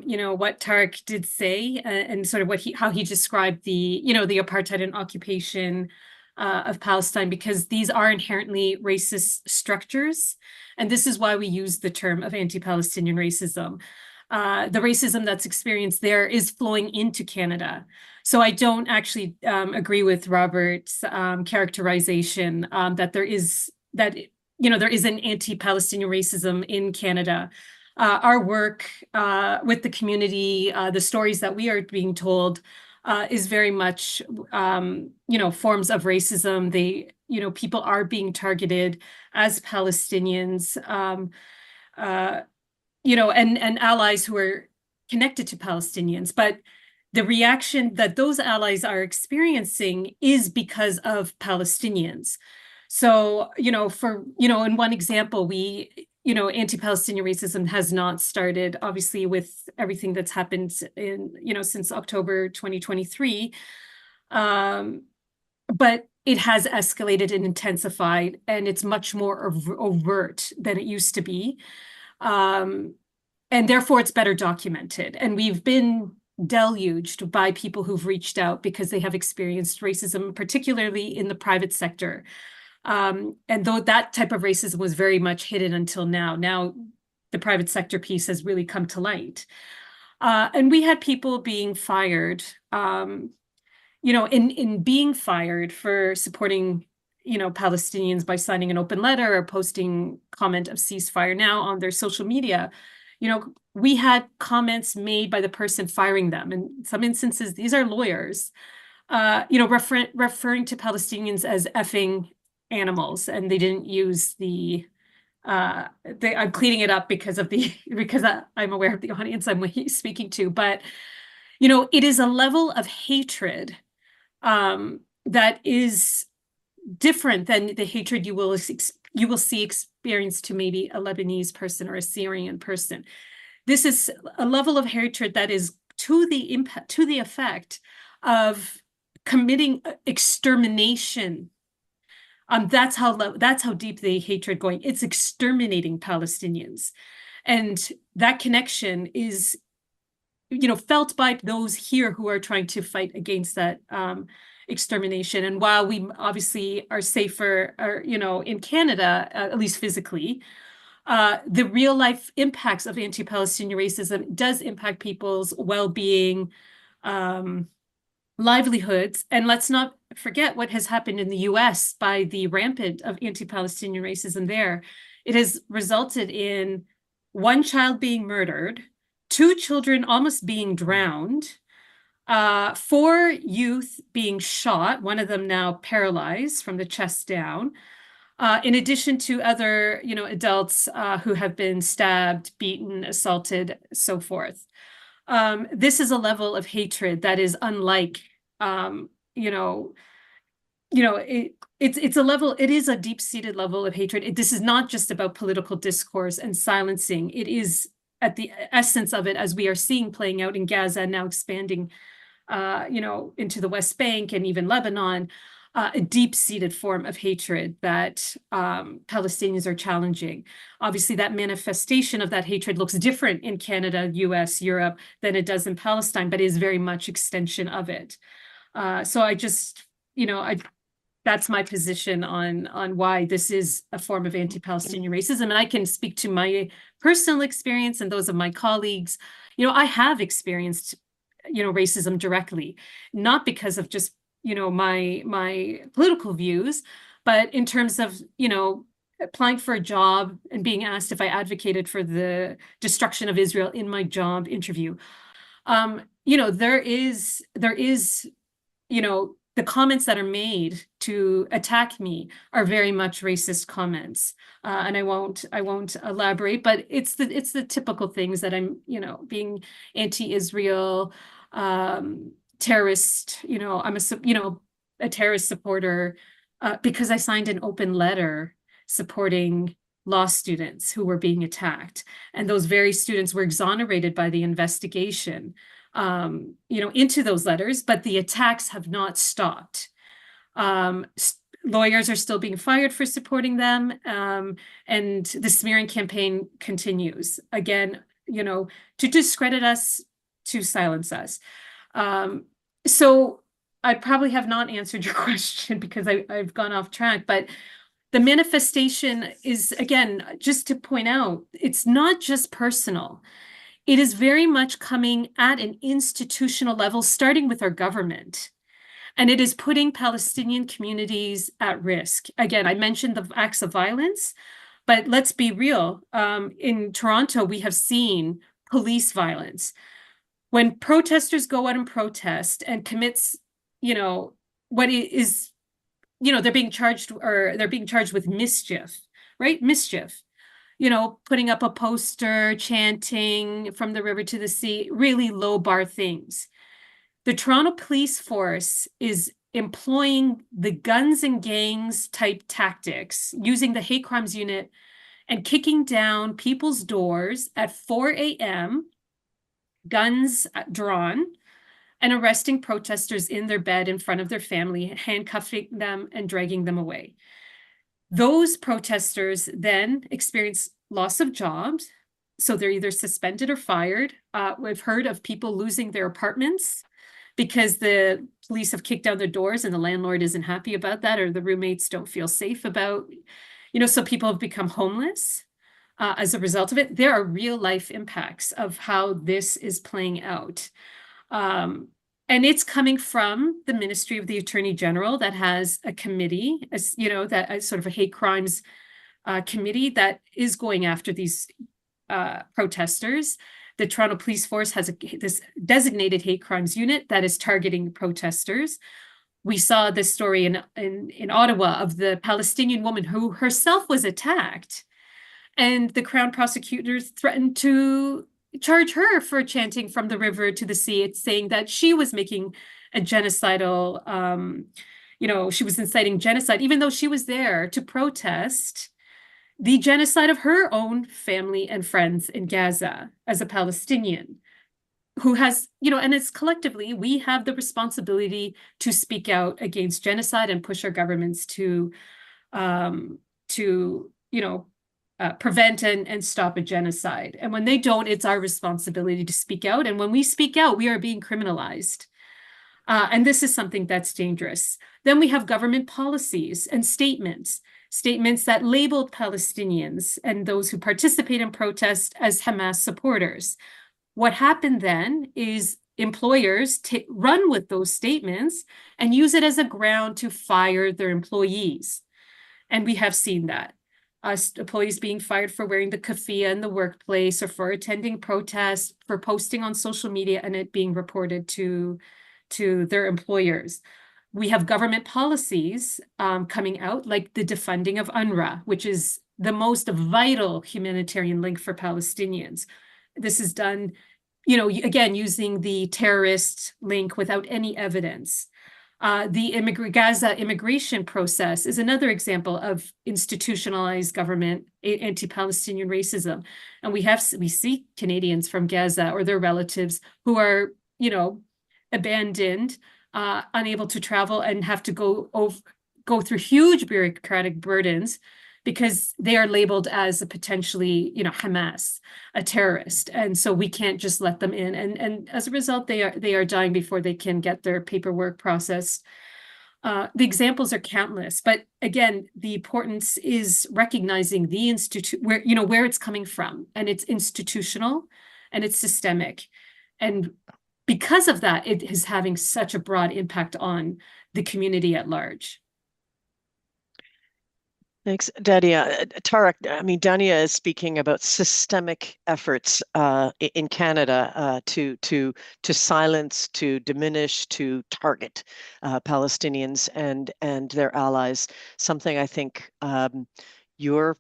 you know, what Tarek did say and sort of how he described the, you know, the apartheid and occupation of Palestine, because these are inherently racist structures. And this is why we use the term of anti-Palestinian racism. The racism that's experienced there is flowing into Canada. So I don't actually agree with Robert's characterization that there is an anti-Palestinian racism in Canada. Our work with the community, the stories that we are being told, is very much, you know, forms of racism. They, you know, people are being targeted as Palestinians, you know, and allies who are connected to Palestinians. But the reaction that those allies are experiencing is because of Palestinians. So, in one example, anti-Palestinian racism has not started, obviously, with everything that's happened since October 2023. But it has escalated and intensified, and it's much more overt than it used to be. And therefore, it's better documented. And we've been deluged by people who've reached out because they have experienced racism, particularly in the private sector. And though that type of racism was very much hidden until now the private sector piece has really come to light. And we had people being fired, in being fired for supporting, Palestinians by signing an open letter or posting comment of ceasefire now on their social media. We had comments made by the person firing them. In some instances, these are lawyers, referring to Palestinians as effing animals, and they didn't use I'm cleaning it up because I'm aware of the audience I'm speaking to, but it is a level of hatred that is different than the hatred you will see experienced to maybe a Lebanese person or a Syrian person. This is a level of hatred that is to the effect of committing extermination. That's how deep the hatred going. It's exterminating Palestinians, and that connection is, felt by those here who are trying to fight against that extermination. And while we obviously are safer, in Canada, at least physically, the real life impacts of anti-Palestinian racism does impact people's well-being, livelihoods. And let's not forget what has happened in the US by the rampant of anti-Palestinian racism there. It has resulted in one child being murdered, 2 children almost being drowned, 4 youth being shot, one of them now paralyzed from the chest down, in addition to other, adults who have been stabbed, beaten, assaulted, so forth. This is a level of hatred that is unlike, it's a level, it is a deep-seated level of hatred. This is not just about political discourse and silencing. It is at the essence of it, as we are seeing playing out in Gaza, now expanding, into the West Bank and even Lebanon, a deep-seated form of hatred that Palestinians are challenging. Obviously, that manifestation of that hatred looks different in Canada, US, Europe, than it does in Palestine, but is very much extension of it. So I just, that's my position on why this is a form of anti-Palestinian racism. And I can speak to my personal experience and those of my colleagues. I have experienced, racism directly, not because of just, my political views, but in terms of, applying for a job and being asked if I advocated for the destruction of Israel in my job interview. There is, the comments that are made to attack me are very much racist comments, and I won't elaborate. But it's the typical things that I'm, being anti-Israel, terrorist. I'm a terrorist supporter because I signed an open letter supporting law students who were being attacked, and those very students were exonerated by the investigation. Into those letters, but the attacks have not stopped. Lawyers are still being fired for supporting them, and the smearing campaign continues. Again, to discredit us, to silence us. So I probably have not answered your question because I've gone off track, but the manifestation is, again, just to point out, it's not just personal. It is very much coming at an institutional level, starting with our government. And it is putting Palestinian communities at risk. Again, I mentioned the acts of violence, but let's be real. In Toronto, we have seen police violence. When protesters go out and protest and commits, what is, they're being charged with mischief, right? Mischief. Putting up a poster, chanting from the river to the sea, really low bar things. The Toronto Police Force is employing the guns and gangs type tactics, using the hate crimes unit and kicking down people's doors at 4 a.m., guns drawn, and arresting protesters in their bed in front of their family, handcuffing them and dragging them away. Those protesters then experience loss of jobs. So they're either suspended or fired. We've heard of people losing their apartments because the police have kicked down their doors and the landlord isn't happy about that, or the roommates don't feel safe about, so people have become homeless as a result of it. There are real life impacts of how this is playing out. And it's coming from the Ministry of the Attorney General that has a committee, that sort of a hate crimes committee that is going after these protesters. The Toronto Police Force has this designated hate crimes unit that is targeting protesters. We saw this story in Ottawa of the Palestinian woman who herself was attacked, and the Crown prosecutors threatened to charge her for chanting from the river to the sea. It's saying that she was making a genocidal, she was inciting genocide, even though she was there to protest the genocide of her own family and friends in Gaza as a Palestinian who has, and it's collectively, we have the responsibility to speak out against genocide and push our governments to prevent and stop a genocide. And when they don't, it's our responsibility to speak out. And when we speak out, we are being criminalized. And this is something that's dangerous. Then we have government policies and statements that labeled Palestinians and those who participate in protest as Hamas supporters. What happened then is employers run with those statements and use it as a ground to fire their employees. And we have seen that. Employees being fired for wearing the keffiyeh in the workplace, or for attending protests, for posting on social media, and it being reported to their employers. We have government policies coming out, like the defunding of UNRWA, which is the most vital humanitarian link for Palestinians. This is done, again, using the terrorist link without any evidence. The Gaza immigration process is another example of institutionalized government anti-Palestinian racism. And we see Canadians from Gaza or their relatives who are, abandoned, unable to travel, and have to go through huge bureaucratic burdens because they are labeled as a potentially, Hamas, a terrorist. And so we can't just let them in. And as a result, they are dying before they can get their paperwork processed. The examples are countless, but again, the importance is recognizing the institute where it's coming from, and it's institutional and it's systemic. And because of that, it is having such a broad impact on the community at large. Thanks, Dania. Tarek, Dania is speaking about systemic efforts in Canada to silence, to diminish, to target Palestinians and their allies. Something I think you're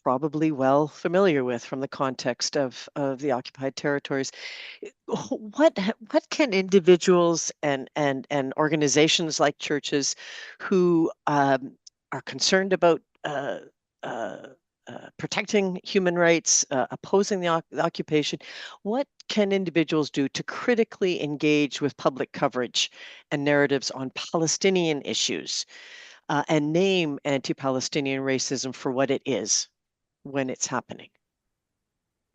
probably well familiar with from the context of the occupied territories. What can individuals and organizations like churches who are concerned about protecting human rights, opposing the occupation, what can individuals do to critically engage with public coverage and narratives on Palestinian issues and name anti-Palestinian racism for what it is when it's happening?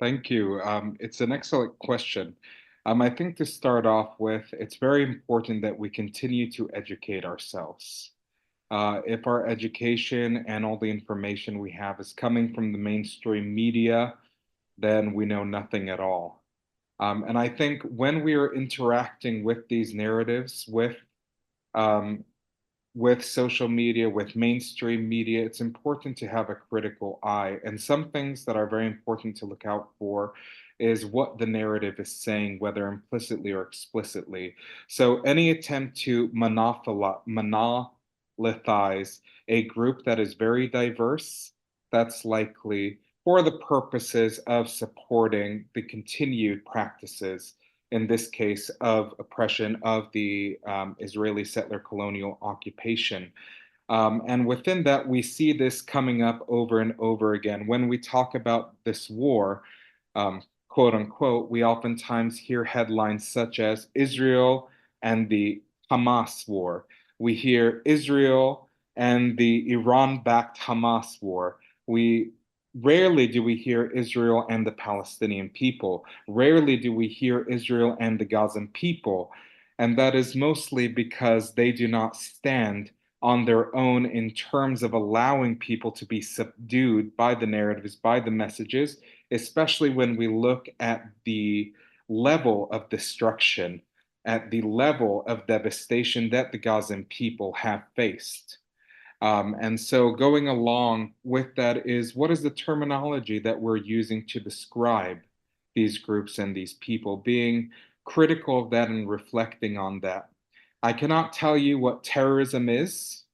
Thank you. It's an excellent question. I think to start off with, it's very important that we continue to educate ourselves. If our education and all the information we have is coming from the mainstream media, then we know nothing at all. And I think when we are interacting with these narratives, with social media, with mainstream media, it's important to have a critical eye. And some things that are very important to look out for is what the narrative is saying, whether implicitly or explicitly. So any attempt to monopolize a group that is very diverse, that's likely for the purposes of supporting the continued practices in this case, of oppression of the Israeli settler colonial occupation. And within that, we see this coming up over and over again. When we talk about this war, quote unquote, we oftentimes hear headlines such as Israel and the Hamas war. We hear Israel and the Iran-backed Hamas war. Rarely do we hear Israel and the Palestinian people. Rarely do we hear Israel and the Gazan people. And that is mostly because they do not stand on their own in terms of allowing people to be subdued by the narratives, by the messages, especially when we look at the level of destruction, at the level of devastation that the Gazan people have faced. And so going along with that is, what is the terminology that we're using to describe these groups and these people, being critical of that and reflecting on that. I cannot tell you what terrorism is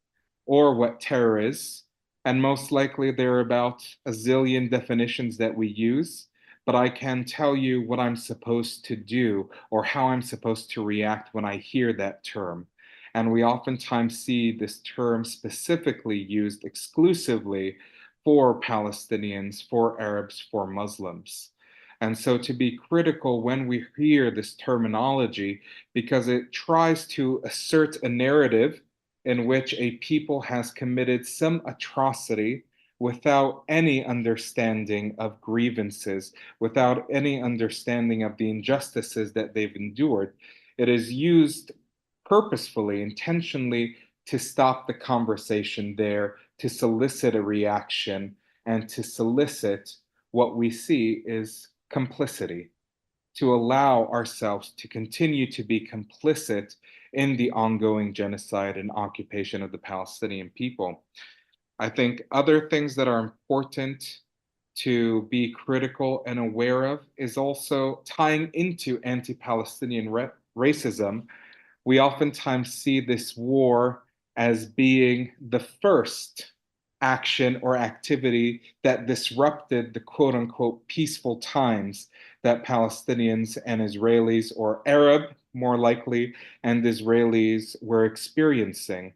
or what terror is, and most likely there are about a zillion definitions that we use, but I can tell you what I'm supposed to do or how I'm supposed to react when I hear that term. And we oftentimes see this term specifically used exclusively for Palestinians, for Arabs, for Muslims. And so to be critical when we hear this terminology, because it tries to assert a narrative in which a people has committed some atrocity without any understanding of grievances, without any understanding of the injustices that they've endured. It is used purposefully, intentionally, to stop the conversation there, to solicit a reaction, and to solicit what we see is complicity, to allow ourselves to continue to be complicit in the ongoing genocide and occupation of the Palestinian people. I think other things that are important to be critical and aware of is also tying into anti-Palestinian racism. We oftentimes see this war as being the first action or activity that disrupted the quote unquote peaceful times that Palestinians and Israelis, or Arab more likely, and Israelis were experiencing.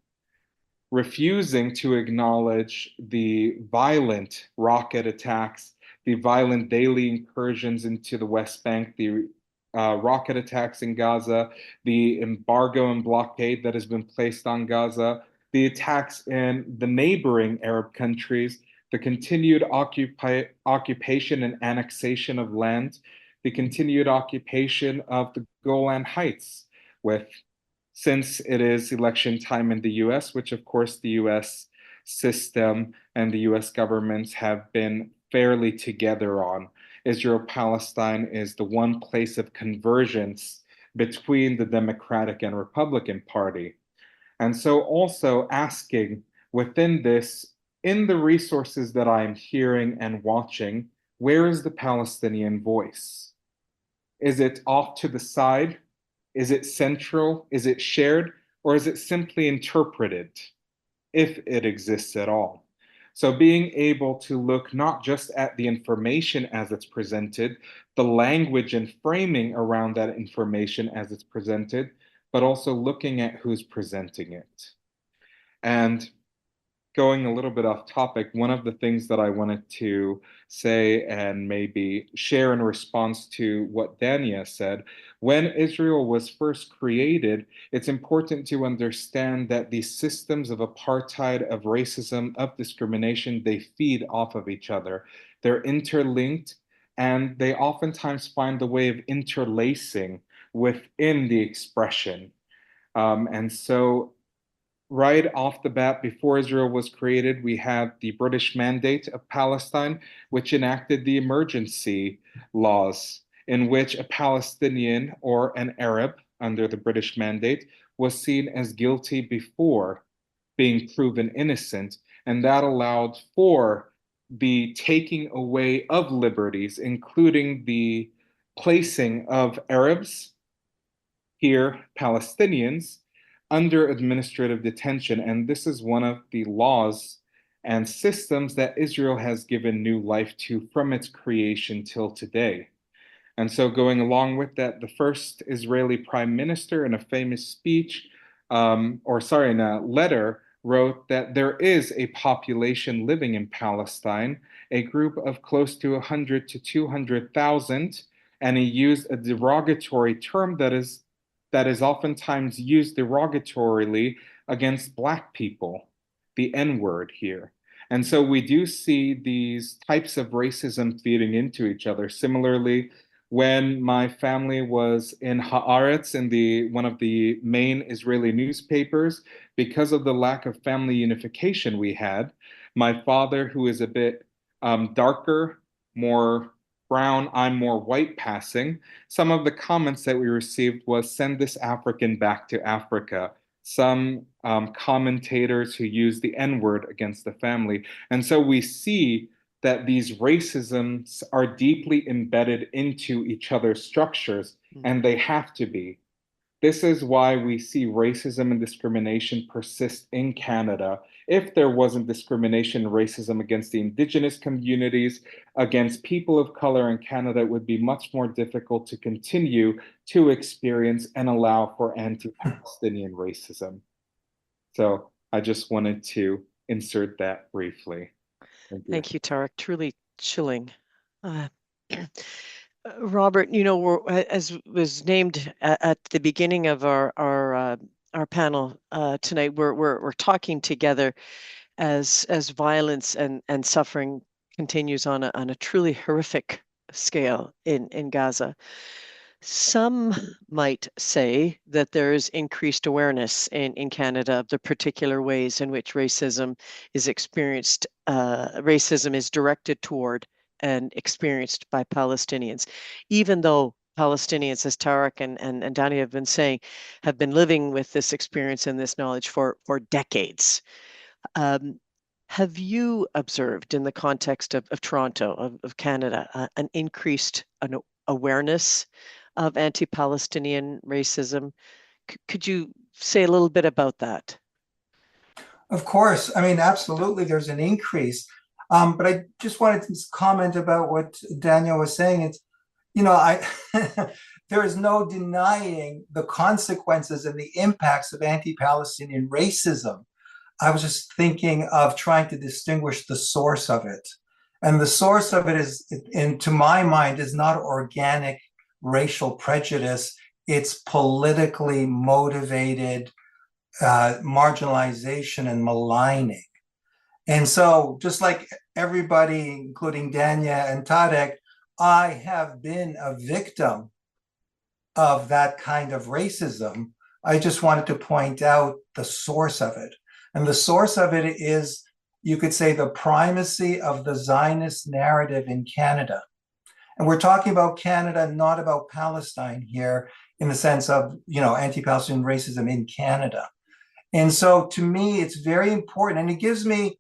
Refusing to acknowledge the violent rocket attacks, the violent daily incursions into the West Bank, the rocket attacks in Gaza, the embargo and blockade that has been placed on Gaza, the attacks in the neighboring Arab countries, the continued occupation and annexation of land, the continued occupation of the Golan Heights, since it is election time in the US, which of course the US system and the US governments have been fairly together on. Israel-Palestine is the one place of convergence between the Democratic and Republican Party. And so also asking within this, in the resources that I'm hearing and watching, where is the Palestinian voice? Is it off to the side? Is it central? Is it shared? Or is it simply interpreted, if it exists at all? So being able to look not just at the information as it's presented, the language and framing around that information as it's presented, but also looking at who's presenting it. And going a little bit off topic, one of the things that I wanted to say and maybe share in response to what Dania said, when Israel was first created, it's important to understand that these systems of apartheid, of racism, of discrimination, they feed off of each other. They're interlinked, and they oftentimes find the way of interlacing within the expression. And so right off the bat, before Israel was created, we had the British Mandate of Palestine, which enacted the emergency laws, in which a Palestinian or an Arab under the British Mandate was seen as guilty before being proven innocent. And that allowed for the taking away of liberties, including the placing of Arabs, here Palestinians, under administrative detention. And this is one of the laws and systems that Israel has given new life to from its creation till today. And so going along with that, the first Israeli prime minister in a famous speech, in a letter, wrote that there is a population living in Palestine, a group of close to 100 to 200,000, and he used a derogatory term that is oftentimes used derogatorily against Black people, the N-word here. And so we do see these types of racism feeding into each other. Similarly, when my family was in Haaretz, in one of the main Israeli newspapers, because of the lack of family unification we had, my father, who is a bit darker, more brown, I'm more white passing, some of the comments that we received was, send this African back to Africa. Some commentators who use the N-word against the family. And so we see that these racisms are deeply embedded into each other's structures, and they have to be. This is why we see racism and discrimination persist in Canada. If there wasn't discrimination and racism against the Indigenous communities, against people of color in Canada, it would be much more difficult to continue to experience and allow for anti-Palestinian racism. So I just wanted to insert that briefly. Thank you, Tarek. Truly chilling. Robert, you know, as was named at the beginning of our panel tonight, we're talking together as violence and suffering continues on a truly horrific scale in Gaza. Some might say that there is increased awareness in Canada of the particular ways in which racism is experienced, racism is directed toward and experienced by Palestinians, even though Palestinians, as Tarek and Dania have been saying, have been living with this experience and this knowledge for decades. Have you observed in the context of Toronto, of Canada, an increased awareness of anti-Palestinian racism? Could you say a little bit about that? Of course. I mean, absolutely, there's an increase. But I just wanted to comment about what Dania was saying. It's, you know, there is no denying the consequences and the impacts of anti-Palestinian racism. I was just thinking of trying to distinguish the source of it. And the source of it is, to my mind, is not organic racial prejudice. It's politically motivated marginalization and maligning. And so, just like everybody, including Dania and Tarek, I have been a victim of that kind of racism. I just wanted to point out the source of it. And the source of it is, you could say, the primacy of the Zionist narrative in Canada. And we're talking about Canada, not about Palestine here, in the sense of, you know, anti-Palestinian racism in Canada. And so to me, it's very important. And it gives me,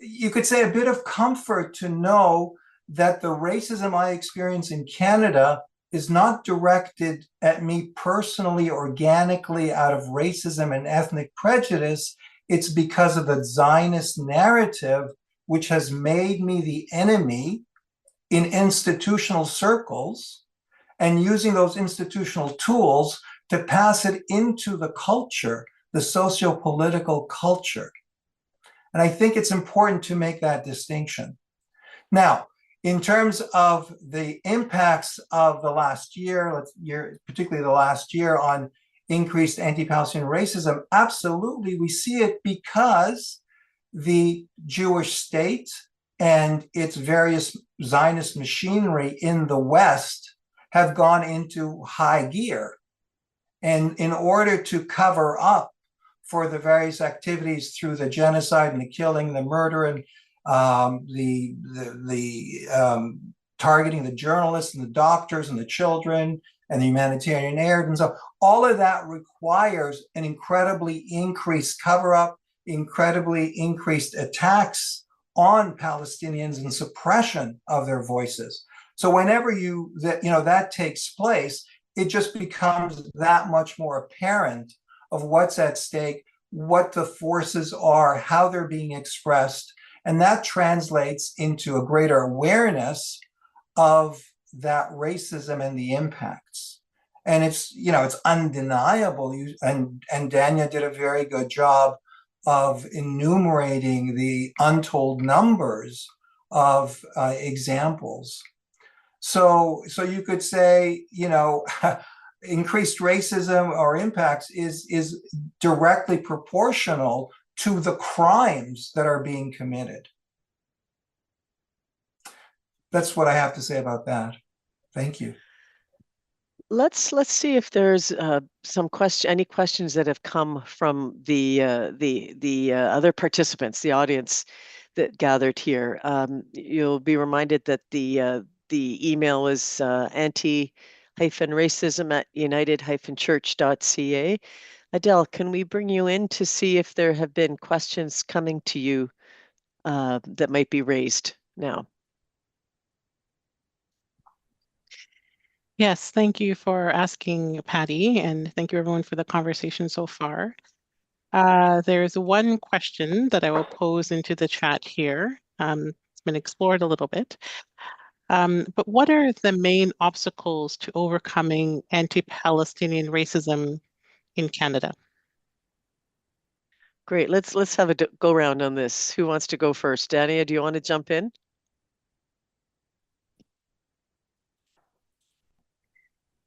you could say, a bit of comfort to know that the racism I experience in Canada is not directed at me personally, organically, out of racism and ethnic prejudice. It's because of the Zionist narrative, which has made me the enemy in institutional circles, and using those institutional tools to pass it into the culture, the socio-political culture. And I think it's important to make that distinction. Now, in terms of the impacts of the last year, particularly the last year, on increased anti-Palestinian racism, absolutely, we see it because the Jewish state and its various Zionist machinery in the West have gone into high gear. And in order to cover up for the various activities through the genocide and the killing, the murder, and targeting the journalists and the doctors and the children and the humanitarian aid, and so all of that requires an incredibly increased cover-up, incredibly increased attacks on Palestinians and suppression of their voices. So whenever that takes place, it just becomes that much more apparent of what's at stake, what the forces are, how they're being expressed, and that translates into a greater awareness of that racism and the impacts. And it's, you know, it's undeniable. And Dania did a very good job of enumerating the untold numbers of examples. So you could say, you know, increased racism or impacts is directly proportional to the crimes that are being committed. That's what I have to say about that. Thank you. Let's see if there's any questions that have come from the other participants, the audience that gathered here. You'll be reminded that the email is anti-racism@united-church.ca. Adele, can we bring you in to see if there have been questions coming to you that might be raised now? Yes, thank you for asking, Patti, and thank you everyone for the conversation so far. There's one question that I will pose into the chat here. It's been explored a little bit. But what are the main obstacles to overcoming anti-Palestinian racism in Canada? Great. Let's have a go round on this. Who wants to go first? Dania, do you want to jump in?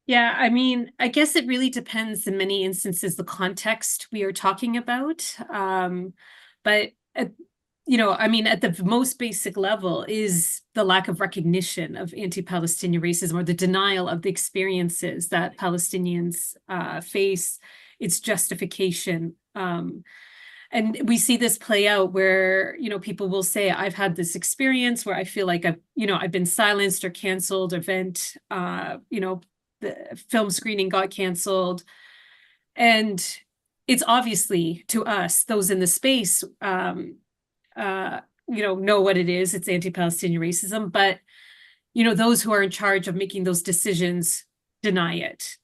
Yeah, I mean, I guess it really depends in many instances the context we are talking about. But you know, I mean, at the most basic level is the lack of recognition of anti-Palestinian racism, or the denial of the experiences that Palestinians face, its justification. And we see this play out where, you know, people will say, I've had this experience where I feel like I've been silenced or canceled, event, the film screening got canceled. And it's obviously, to us, those in the space, know what it is. It's anti-Palestinian racism, but, you know, those who are in charge of making those decisions deny it.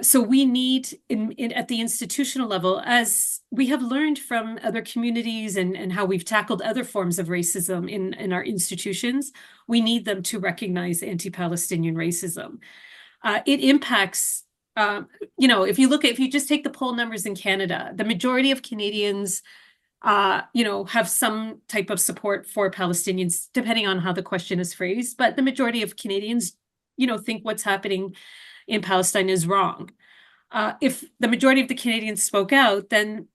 So we need, at the institutional level, as we have learned from other communities and how we've tackled other forms of racism in our institutions, we need them to recognize anti-Palestinian racism. It impacts, if you just take the poll numbers in Canada, the majority of Canadians, have some type of support for Palestinians, depending on how the question is phrased. But the majority of Canadians, think what's happening in Palestine is wrong. If the majority of the Canadians spoke out, then,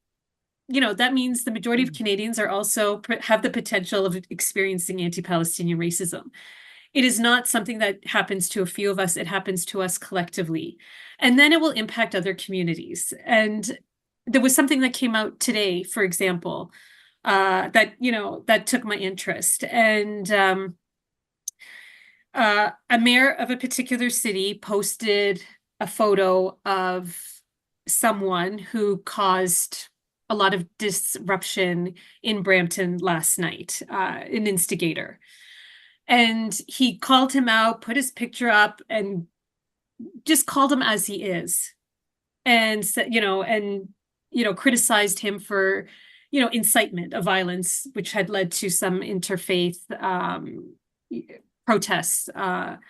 that means the majority of Canadians are also have the potential of experiencing anti-Palestinian racism. It is not something that happens to a few of us. It happens to us collectively. And then it will impact other communities. And there was something that came out today, for example, that took my interest. And a mayor of a particular city posted a photo of someone who caused a lot of disruption in Brampton last night, an instigator. And he called him out, put his picture up, and just called him as he is. And said, criticized him for, incitement of violence, which had led to some interfaith protests at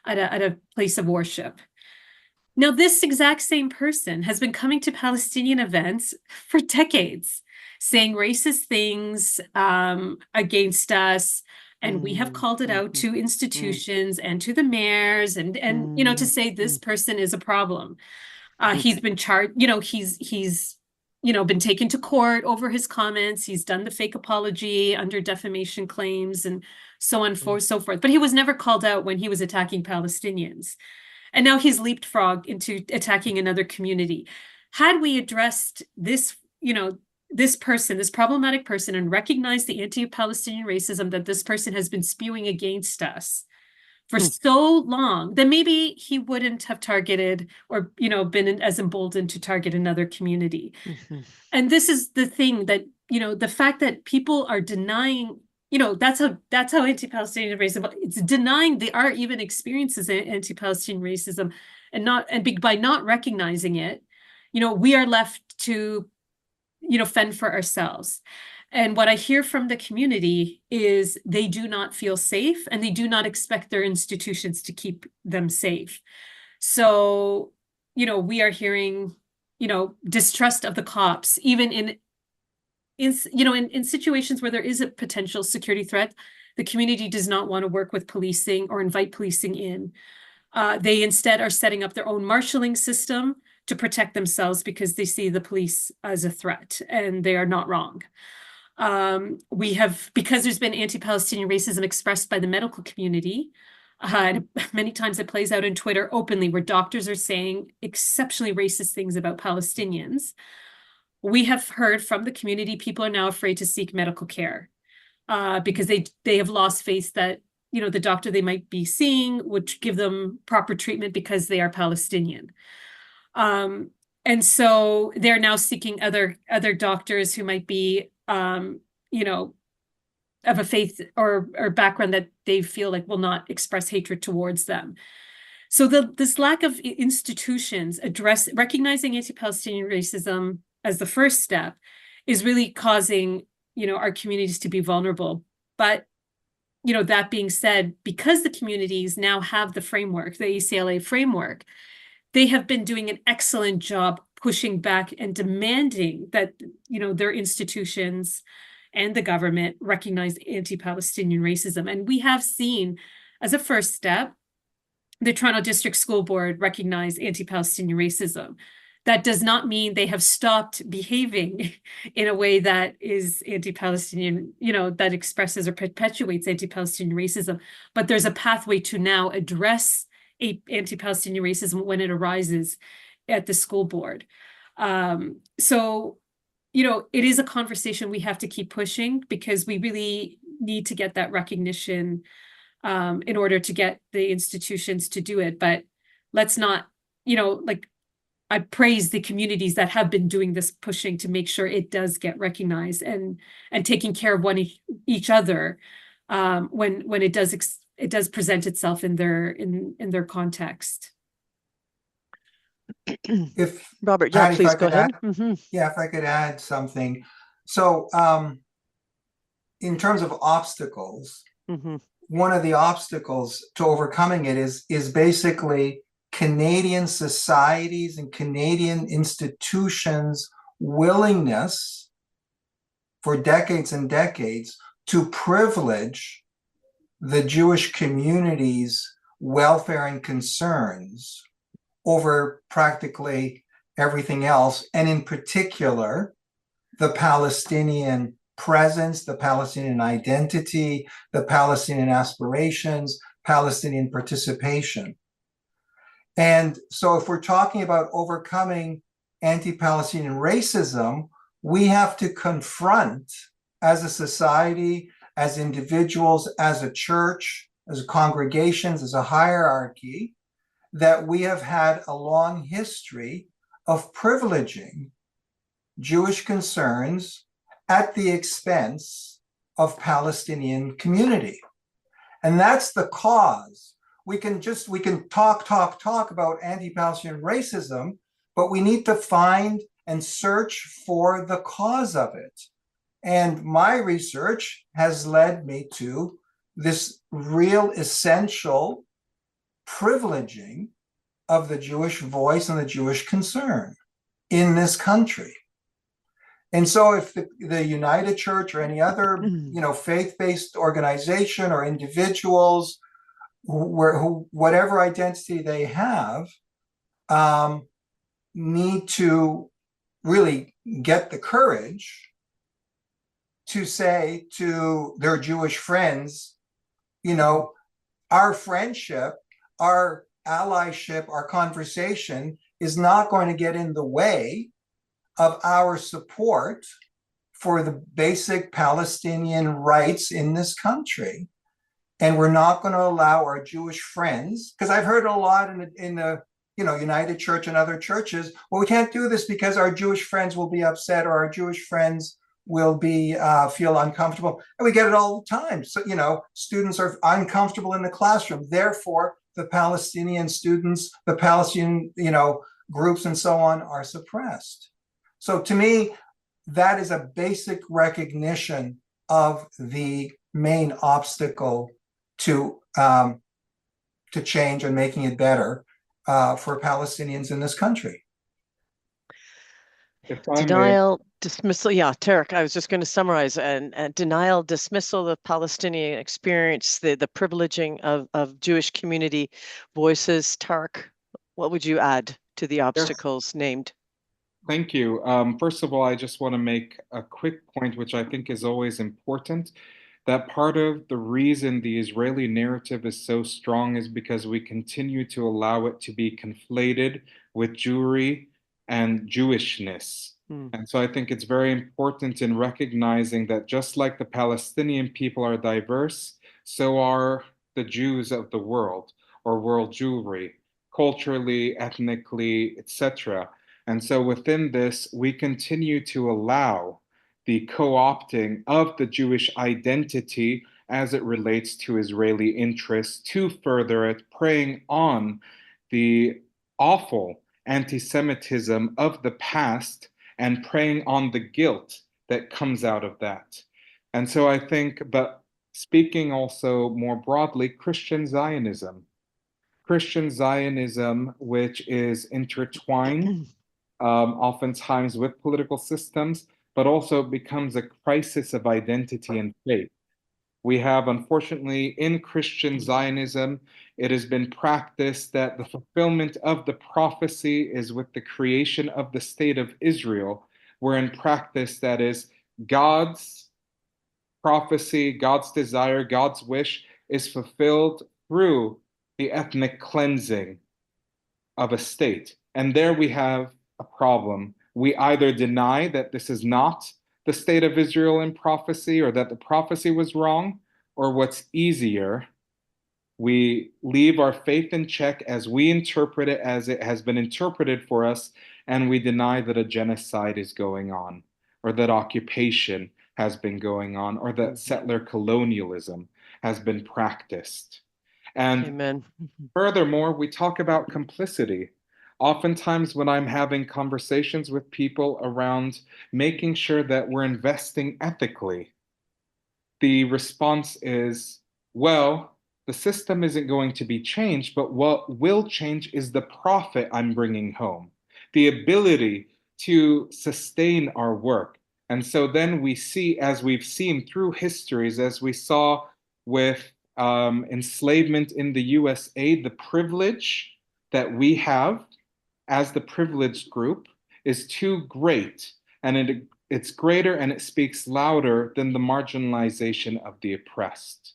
a place of worship. Now, this exact same person has been coming to Palestinian events for decades, saying racist things against us. And we have called it out to institutions and to the mayors and to say this person is a problem. He's been charged, he's been taken to court over his comments. He's done the fake apology under defamation claims and so on, so forth. But he was never called out when he was attacking Palestinians. And now he's leapfrogged into attacking another community. Had we addressed this, this person, this problematic person, and recognized the anti-Palestinian racism that this person has been spewing against us for so long, then maybe he wouldn't have targeted or, been as emboldened to target another community. And this is the thing that, the fact that people are denying, that's how anti-Palestinian racism, it's denying there are even experiences in anti-Palestinian racism and by not recognizing it, we are left to, fend for ourselves. And what I hear from the community is they do not feel safe and they do not expect their institutions to keep them safe. So, we are hearing, distrust of the cops, even in situations where there is a potential security threat. The community does not want to work with policing or invite policing in. They instead are setting up their own marshalling system to protect themselves because they see the police as a threat, and they are not wrong. Because there's been anti-Palestinian racism expressed by the medical community, many times it plays out in Twitter openly, where doctors are saying exceptionally racist things about Palestinians. We have heard from the community, people are now afraid to seek medical care because they have lost faith that the doctor they might be seeing would give them proper treatment because they are Palestinian. And so they're now seeking other doctors who might be, of a faith or background that they feel like will not express hatred towards them. So this lack of institutions recognizing anti-Palestinian racism as the first step is really causing, our communities to be vulnerable. But, that being said, because the communities now have the framework, the ACLA framework, they have been doing an excellent job pushing back and demanding that, their institutions and the government recognize anti-Palestinian racism. And we have seen, as a first step, the Toronto District School Board recognize anti-Palestinian racism. That does not mean they have stopped behaving in a way that is anti-Palestinian, that expresses or perpetuates anti-Palestinian racism. But there's a pathway to now address anti-Palestinian racism when it arises at the school board. So, it is a conversation we have to keep pushing because we really need to get that recognition in order to get the institutions to do it. But let's not, I praise the communities that have been doing this pushing to make sure it does get recognized and taking care of each other when it does present itself in their context. If Robert, yeah, Patti, please go ahead. Yeah, if I could add something. So in terms of obstacles, one of the obstacles to overcoming it is basically Canadian societies and Canadian institutions' willingness for decades and decades to privilege the Jewish community's welfare and concerns over practically everything else, and in particular, the Palestinian presence, the Palestinian identity, the Palestinian aspirations, Palestinian participation. And so if we're talking about overcoming anti-Palestinian racism, we have to confront as a society, as individuals, as a church, as congregations, as a hierarchy, that we have had a long history of privileging Jewish concerns at the expense of Palestinian community. And that's the cause. We can talk about anti-Palestinian racism, but we need to find and search for the cause of it. And my research has led me to this real essential privileging of the Jewish voice and the Jewish concern in this country. And so if the United Church or any other, faith-based organization or individuals, who whatever identity they have, need to really get the courage to say to their Jewish friends, our friendship, our allyship, our conversation is not going to get in the way of our support for the basic Palestinian rights in this country. And we're not going to allow our Jewish friends, because I've heard a lot in the United Church and other churches, well, we can't do this because our Jewish friends will be upset or our Jewish friends will be feel uncomfortable. And we get it all the time. So, students are uncomfortable in the classroom. Therefore, the Palestinian students, the Palestinian, groups and so on are suppressed. So to me, that is a basic recognition of the main obstacle to change and making it better for Palestinians in this country. If I may, Denial, dismissal. Yeah, Tarek, I was just going to summarize. And denial, dismissal of Palestinian experience, the privileging of Jewish community voices. Tarek, what would you add to the obstacles named? thank you. First of all, I just want to make a quick point, which I think is always important, that part of the reason the Israeli narrative is so strong is because we continue to allow it to be conflated with Jewry and Jewishness. And so I think it's very important in recognizing that just like the Palestinian people are diverse, so are the Jews of the world, or world Jewry, culturally, ethnically, etc. And so within this, we continue to allow the co-opting of the Jewish identity as it relates to Israeli interests to further it, preying on the awful anti-Semitism of the past and preying on the guilt that comes out of that. And so I think, but speaking also more broadly, Christian Zionism, which is intertwined oftentimes with political systems, but also becomes a crisis of identity and faith. We have, unfortunately, in Christian Zionism, it has been practiced that the fulfillment of the prophecy is with the creation of the state of Israel, where in practice that is God's prophecy, God's desire, God's wish is fulfilled through the ethnic cleansing of a state. And there we have a problem. We either deny that this is not the state of Israel in prophecy or that the prophecy was wrong, or what's easier, we leave our faith in check as we interpret it as it has been interpreted for us, and we deny that a genocide is going on, or that occupation has been going on, or that settler colonialism has been practiced. And Amen. furthermore, we talk about complicity. Oftentimes, when I'm having conversations with people around making sure that we're investing ethically, the response is, well, the system isn't going to be changed, but what will change is the profit I'm bringing home, the ability to sustain our work. And so then we see, as we've seen through histories, as we saw with enslavement in the USA, the privilege that we have as the privileged group is too great, and it's greater and it speaks louder than the marginalization of the oppressed.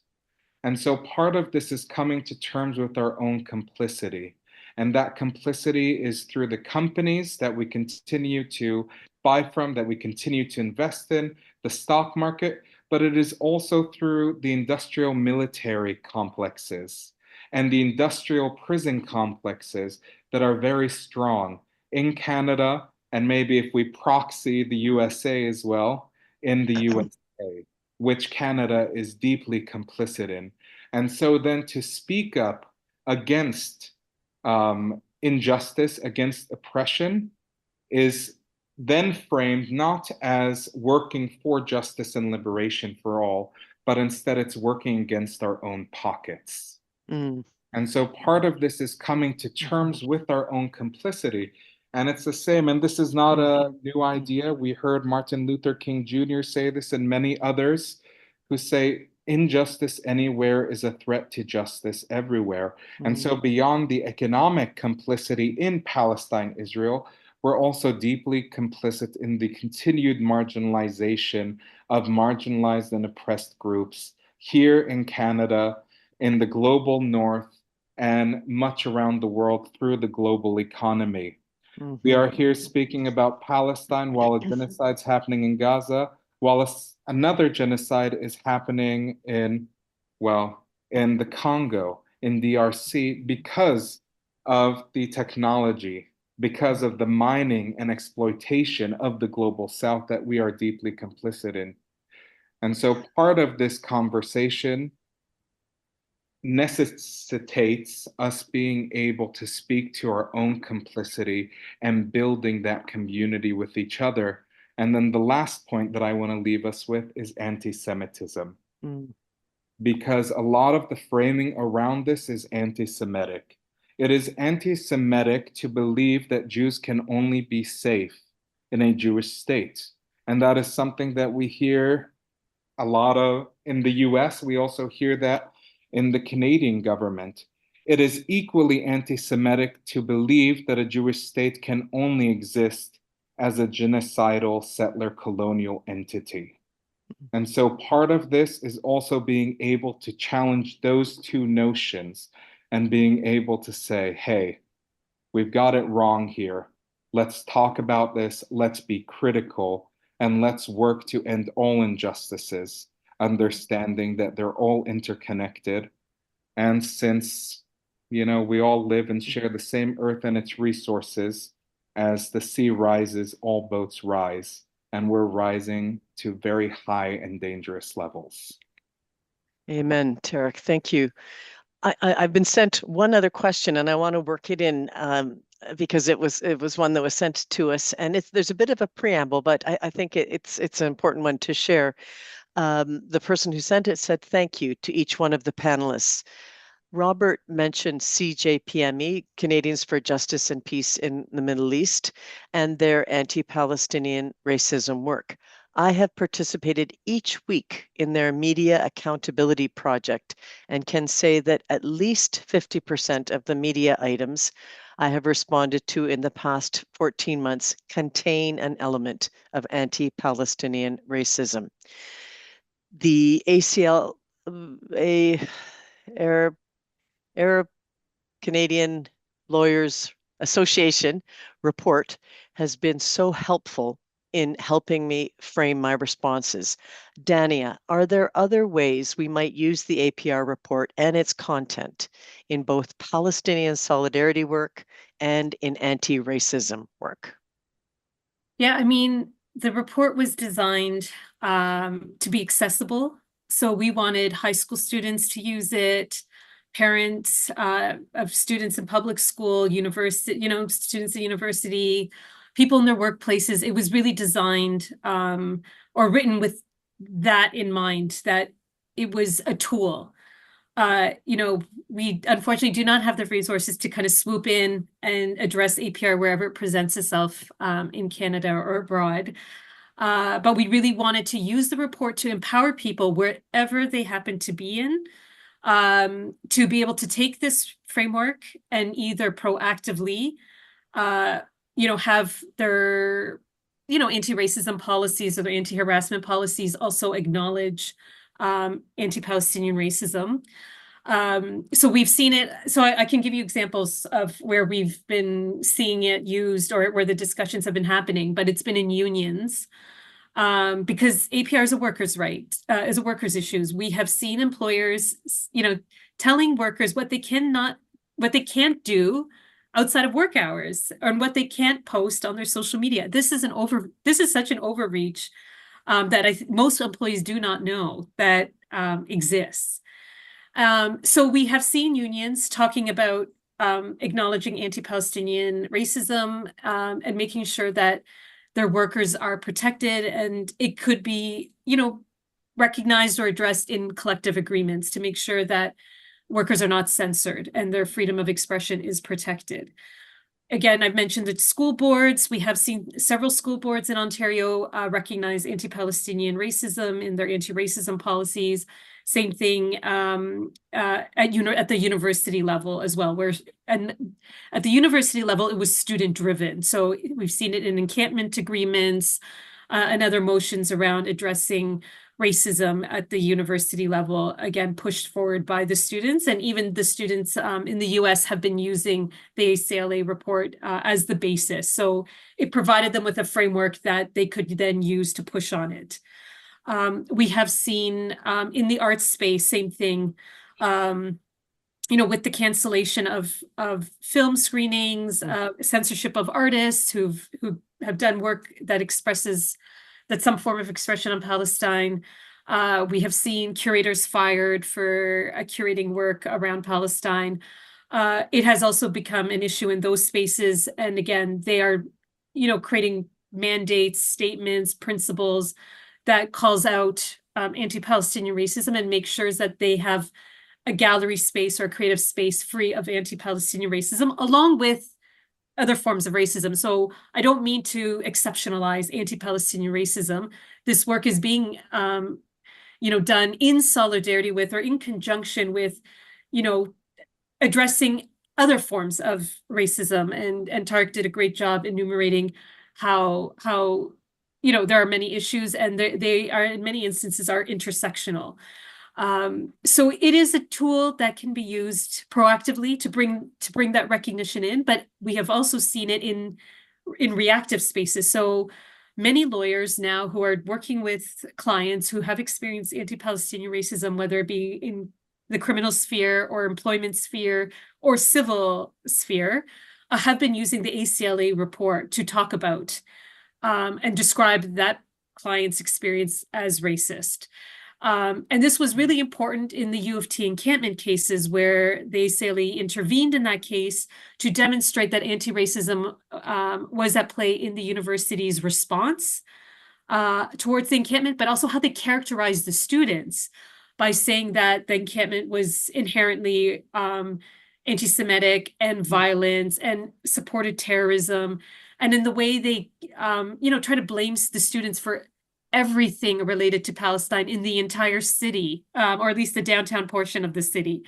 And so part of this is coming to terms with our own complicity. And that complicity is through the companies that we continue to buy from, that we continue to invest in, the stock market, but it is also through the industrial military complexes and the industrial prison complexes that are very strong in Canada, and maybe if we proxy the USA as well, in the USA, which Canada is deeply complicit in. And so then to speak up against injustice, against oppression, is then framed not as working for justice and liberation for all, but instead it's working against our own pockets. And so part of this is coming to terms with our own complicity. And it's the same, and this is not a new idea. We heard Martin Luther King Jr. say this and many others who say injustice anywhere is a threat to justice everywhere. And so beyond the economic complicity in Palestine, Israel, we're also deeply complicit in the continued marginalization of marginalized and oppressed groups here in Canada, in the global north, and much around the world through the global economy. We are here speaking about Palestine while a genocide's happening in Gaza, while another genocide is happening in, well, in the Congo, in DRC, because of the technology, because of the mining and exploitation of the global south that we are deeply complicit in. And so part of this conversation necessitates us being able to speak to our own complicity and building that community with each other. And then the last point that I want to leave us with is anti-Semitism, because a lot of the framing around this is anti-Semitic. It is anti-Semitic to believe that Jews can only be safe in a Jewish state. And that is something that we hear a lot of in the US. We also hear that in the Canadian government. It is equally anti-Semitic to believe that a Jewish state can only exist as a genocidal settler colonial entity. And so part of this is also being able to challenge those two notions and being able to say, hey, we've got it wrong here. Let's talk about this. Let's be critical, and let's work to end all injustices, understanding that they're all interconnected. And since, we all live and share the same earth and its resources, as the sea rises, all boats rise, and we're rising to very high and dangerous levels. Amen, Tarek. Thank you. I've been sent one other question, and I want to work it in because it was one that was sent to us, and there's a bit of a preamble, but I think it's an important one to share. The person who sent it said, "Thank you to each one of the panelists." Robert mentioned CJPME, Canadians for Justice and Peace in the Middle East, and their anti-Palestinian racism work. I have participated each week in their media accountability project and can say that at least 50% of the media items I have responded to in the past 14 months contain an element of anti-Palestinian racism. The Arab Canadian Lawyers Association report has been so helpful in helping me frame my responses. Dania, are there other ways we might use the APR report and its content in both Palestinian solidarity work and in anti-racism work? Yeah, I mean, the report was designed to be accessible. So we wanted high school students to use it, parents of students in public school, university, students at university, people in their workplaces. It was really designed or written with that in mind, that it was a tool. We unfortunately do not have the resources to kind of swoop in and address APR wherever it presents itself in Canada or abroad. But we really wanted to use the report to empower people wherever they happen to be in, to be able to take this framework and either proactively, have their, anti-racism policies or their anti-harassment policies also acknowledge anti-Palestinian racism. So we've seen it. So I can give you examples of where we've been seeing it used or where the discussions have been happening, but it's been in unions. Because APR is a worker's right, is a worker's issues. We have seen employers, telling workers what they can't do outside of work hours, and what they can't post on their social media. This is such an overreach that most employees do not know that exists. So we have seen unions talking about acknowledging anti-Palestinian racism and making sure that their workers are protected, and it could be, recognized or addressed in collective agreements to make sure that workers are not censored and their freedom of expression is protected. Again, I've mentioned the school boards. We have seen several school boards in Ontario recognize anti-Palestinian racism in their anti-racism policies. Same thing at the university level as well, and at the university level, it was student-driven. So we've seen it in encampment agreements and other motions around addressing racism at the university level, again, pushed forward by the students. And even the students in the US have been using the ACLA report as the basis. So it provided them with a framework that they could then use to push on it. We have seen in the arts space, same thing, with the cancellation of film screenings, censorship of artists who have done work that expresses some form of expression on Palestine. We have seen curators fired for curating work around Palestine. It has also become an issue in those spaces. And again, they are, creating mandates, statements, principles that calls out anti-Palestinian racism and makes sure that they have a gallery space or a creative space free of anti-Palestinian racism, along with other forms of racism. So I don't mean to exceptionalize anti-Palestinian racism. This work is being, done in solidarity with or in conjunction with, addressing other forms of racism. And Tarek did a great job enumerating how there are many issues, and they are in many instances are intersectional. So it is a tool that can be used proactively to bring that recognition in, but we have also seen it in reactive spaces. So many lawyers now who are working with clients who have experienced anti-Palestinian racism, whether it be in the criminal sphere or employment sphere or civil sphere, have been using the ACLA report to talk about and describe that client's experience as racist. And this was really important in the U of T encampment cases where the ACLA intervened in that case to demonstrate that anti-racism was at play in the university's response towards the encampment, but also how they characterized the students by saying that the encampment was inherently anti-Semitic and violent and supported terrorism. And in the way they, try to blame the students for everything related to Palestine in the entire city, or at least the downtown portion of the city.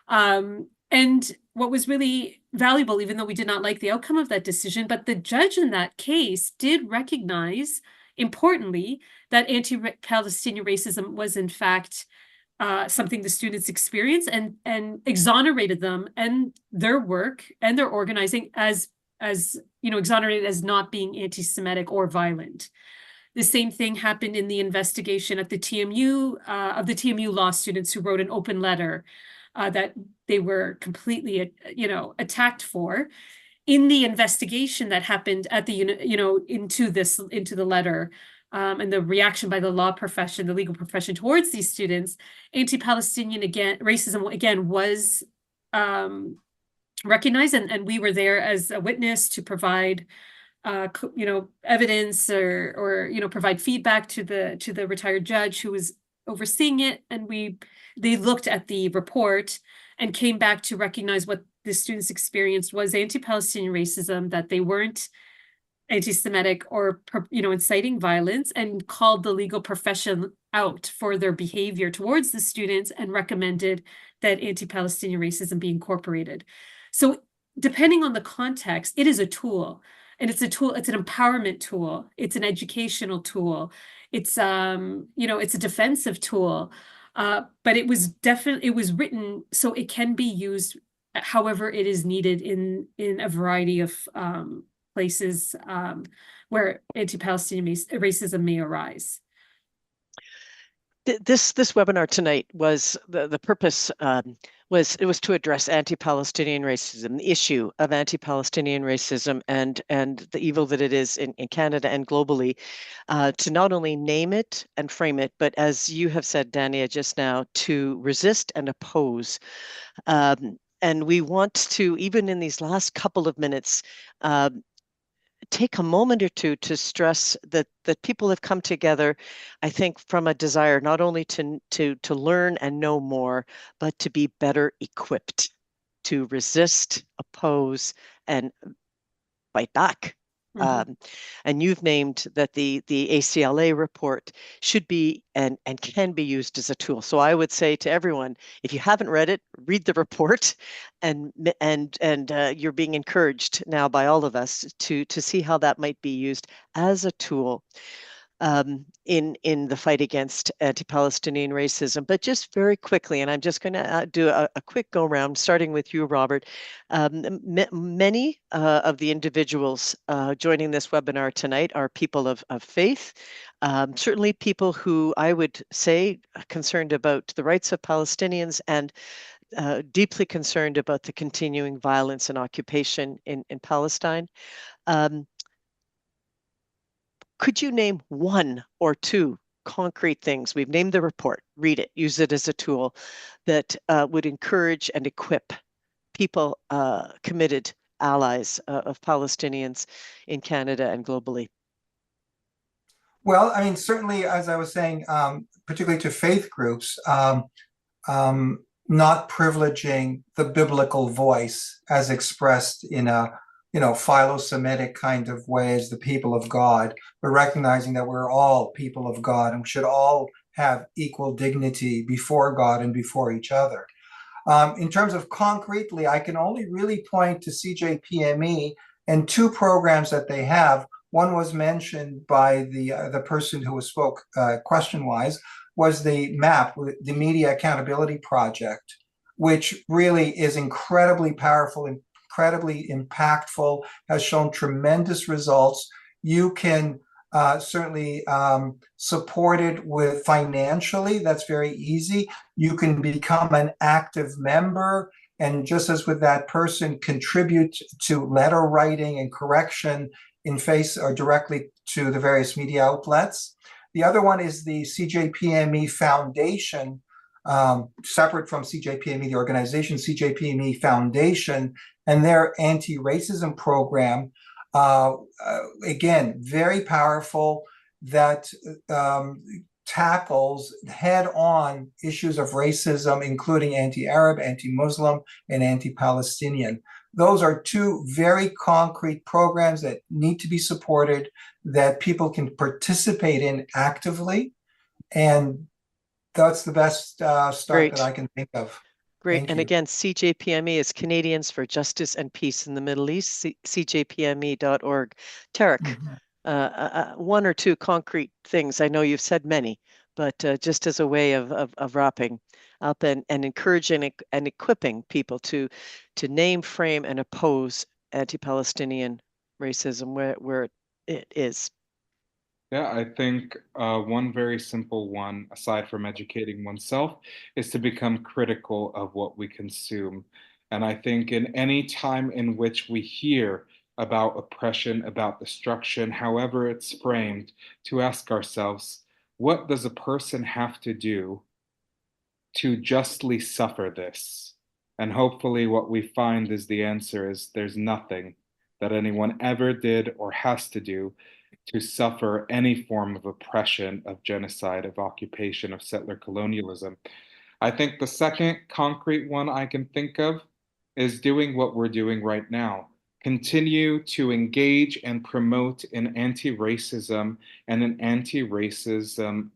And what was really valuable, even though we did not like the outcome of that decision, but the judge in that case did recognize, importantly, that anti-Palestinian racism was in fact something the students experienced, and exonerated them and their work and their organizing as exonerated as not being anti-Semitic or violent. The same thing happened in the investigation at the TMU of the TMU law students who wrote an open letter that they were completely, attacked for. In the investigation that happened at the, into the letter, and the reaction by the law profession, the legal profession towards these students, anti-Palestinian racism again was recognized, and we were there as a witness to provide evidence or provide feedback to the retired judge who was overseeing it. And they looked at the report and came back to recognize what the students experienced was anti-Palestinian racism, that they weren't anti-Semitic or, inciting violence, and called the legal profession out for their behavior towards the students and recommended that anti-Palestinian racism be incorporated. So depending on the context, it is a tool. And it's a tool, it's an empowerment tool, it's an educational tool, it's it's a defensive tool. But it was written so it can be used however it is needed in a variety of places where anti-Palestinian racism may arise. This webinar tonight was the purpose was to address anti-Palestinian racism, the issue of anti-Palestinian racism and the evil that it is in Canada and globally, to not only name it and frame it, but as you have said, Dania, just now, to resist and oppose. And we want to, even in these last couple of minutes, take a moment or two to stress that people have come together, I think, from a desire not only to learn and know more, but to be better equipped to resist, oppose, and fight back. Mm-hmm. And you've named that the ACLA report should be and can be used as a tool. So I would say to everyone, if you haven't read it, read the report, and you're being encouraged now by all of us to see how that might be used as a tool in the fight against anti-Palestinian racism. But just very quickly, and I'm just going to do a quick go round, starting with you, Robert. Many of the individuals joining this webinar tonight are people of faith, certainly people who I would say are concerned about the rights of Palestinians and deeply concerned about the continuing violence and occupation in Palestine. Could you name one or two concrete things? We've named the report, read it, use it as a tool that would encourage and equip people, committed allies of Palestinians in Canada and globally. Well, I mean, certainly, as I was saying, particularly to faith groups, not privileging the biblical voice as expressed in a, philo-Semitic kind of way as the people of God, but recognizing that we're all people of God and should all have equal dignity before God and before each other. In terms of concretely, I can only really point to CJPME and two programs that they have. One was mentioned by the person who spoke question-wise, was the MAP, the Media Accountability Project, which really is incredibly powerful, incredibly impactful, has shown tremendous results. You can certainly support it with financially. That's very easy. You can become an active member, and just as with that person, contribute to letter writing and correction in face or directly to the various media outlets. The other one is the CJPME Foundation, separate from CJPME, the organization, CJPME Foundation, and their anti-racism program. Again, very powerful, that tackles head-on issues of racism, including anti-Arab, anti-Muslim, and anti-Palestinian. Those are two very concrete programs that need to be supported, that people can participate in actively, and that's the best start Great. that I can think of. Great. Thank And you. again, CJPME is Canadians for Justice and Peace in the Middle East, cjpme.org. Tarek, one or two concrete things. I know you've said many, but just as a way of wrapping up and encouraging and equipping people to name, frame, and oppose anti-Palestinian racism where it is. Yeah, I think one very simple one, aside from educating oneself, is to become critical of what we consume. And I think in any time in which we hear about oppression, about destruction, however it's framed, to ask ourselves, what does a person have to do to justly suffer this? And hopefully what we find is the answer is there's nothing that anyone ever did or has to do to suffer any form of oppression, of genocide, of occupation, of settler colonialism. I think the second concrete one I can think of is doing what we're doing right now. Continue to engage and promote in anti-racism and an anti-racism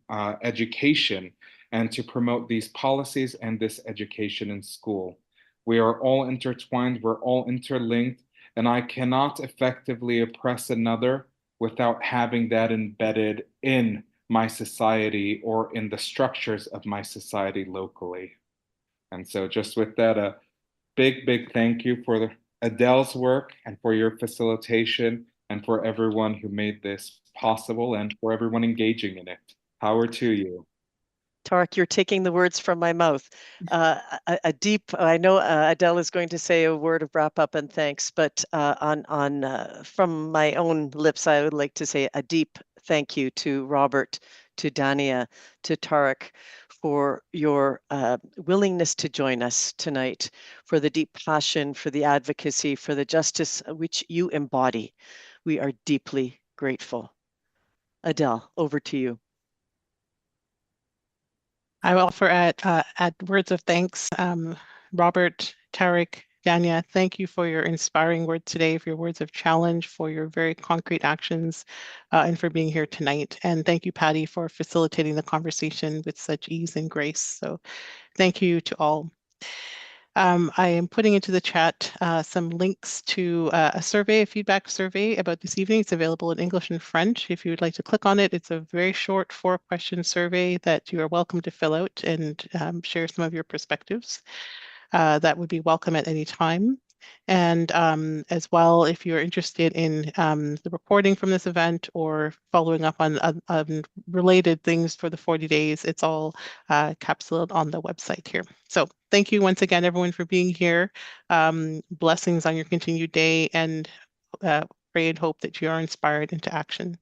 education, and to promote these policies and this education in school. We are all intertwined, we're all interlinked, and I cannot effectively oppress another without having that embedded in my society or in the structures of my society locally. And so just with that, a big thank you for Adele's work and for your facilitation and for everyone who made this possible and for everyone engaging in it. Power to you. Tarek, you're taking the words from my mouth. A deep, I know Adele is going to say a word of wrap up and thanks, but from my own lips, I would like to say a deep thank you to Robert, to Dania, to Tarek for your willingness to join us tonight, for the deep passion, for the advocacy, for the justice which you embody. We are deeply grateful. Adele, over to you. I will offer add words of thanks. Robert, Tarek, Dania, thank you for your inspiring words today, for your words of challenge, for your very concrete actions, and for being here tonight. And thank you, Patti, for facilitating the conversation with such ease and grace. So thank you to all. I am putting into the chat some links to a survey, a feedback survey about this evening. It's available in English and French. If you would like to click on it, it's a very short 4-question survey that you are welcome to fill out and share some of your perspectives. That would be welcome at any time. And as well, if you're interested in the recording from this event or following up on related things for the 40 days, it's all capsulated on the website here. So thank you once again, everyone, for being here. Blessings on your continued day, and pray and hope that you are inspired into action.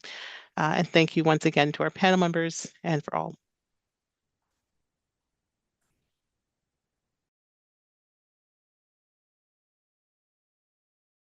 And thank you once again to our panel members and for all.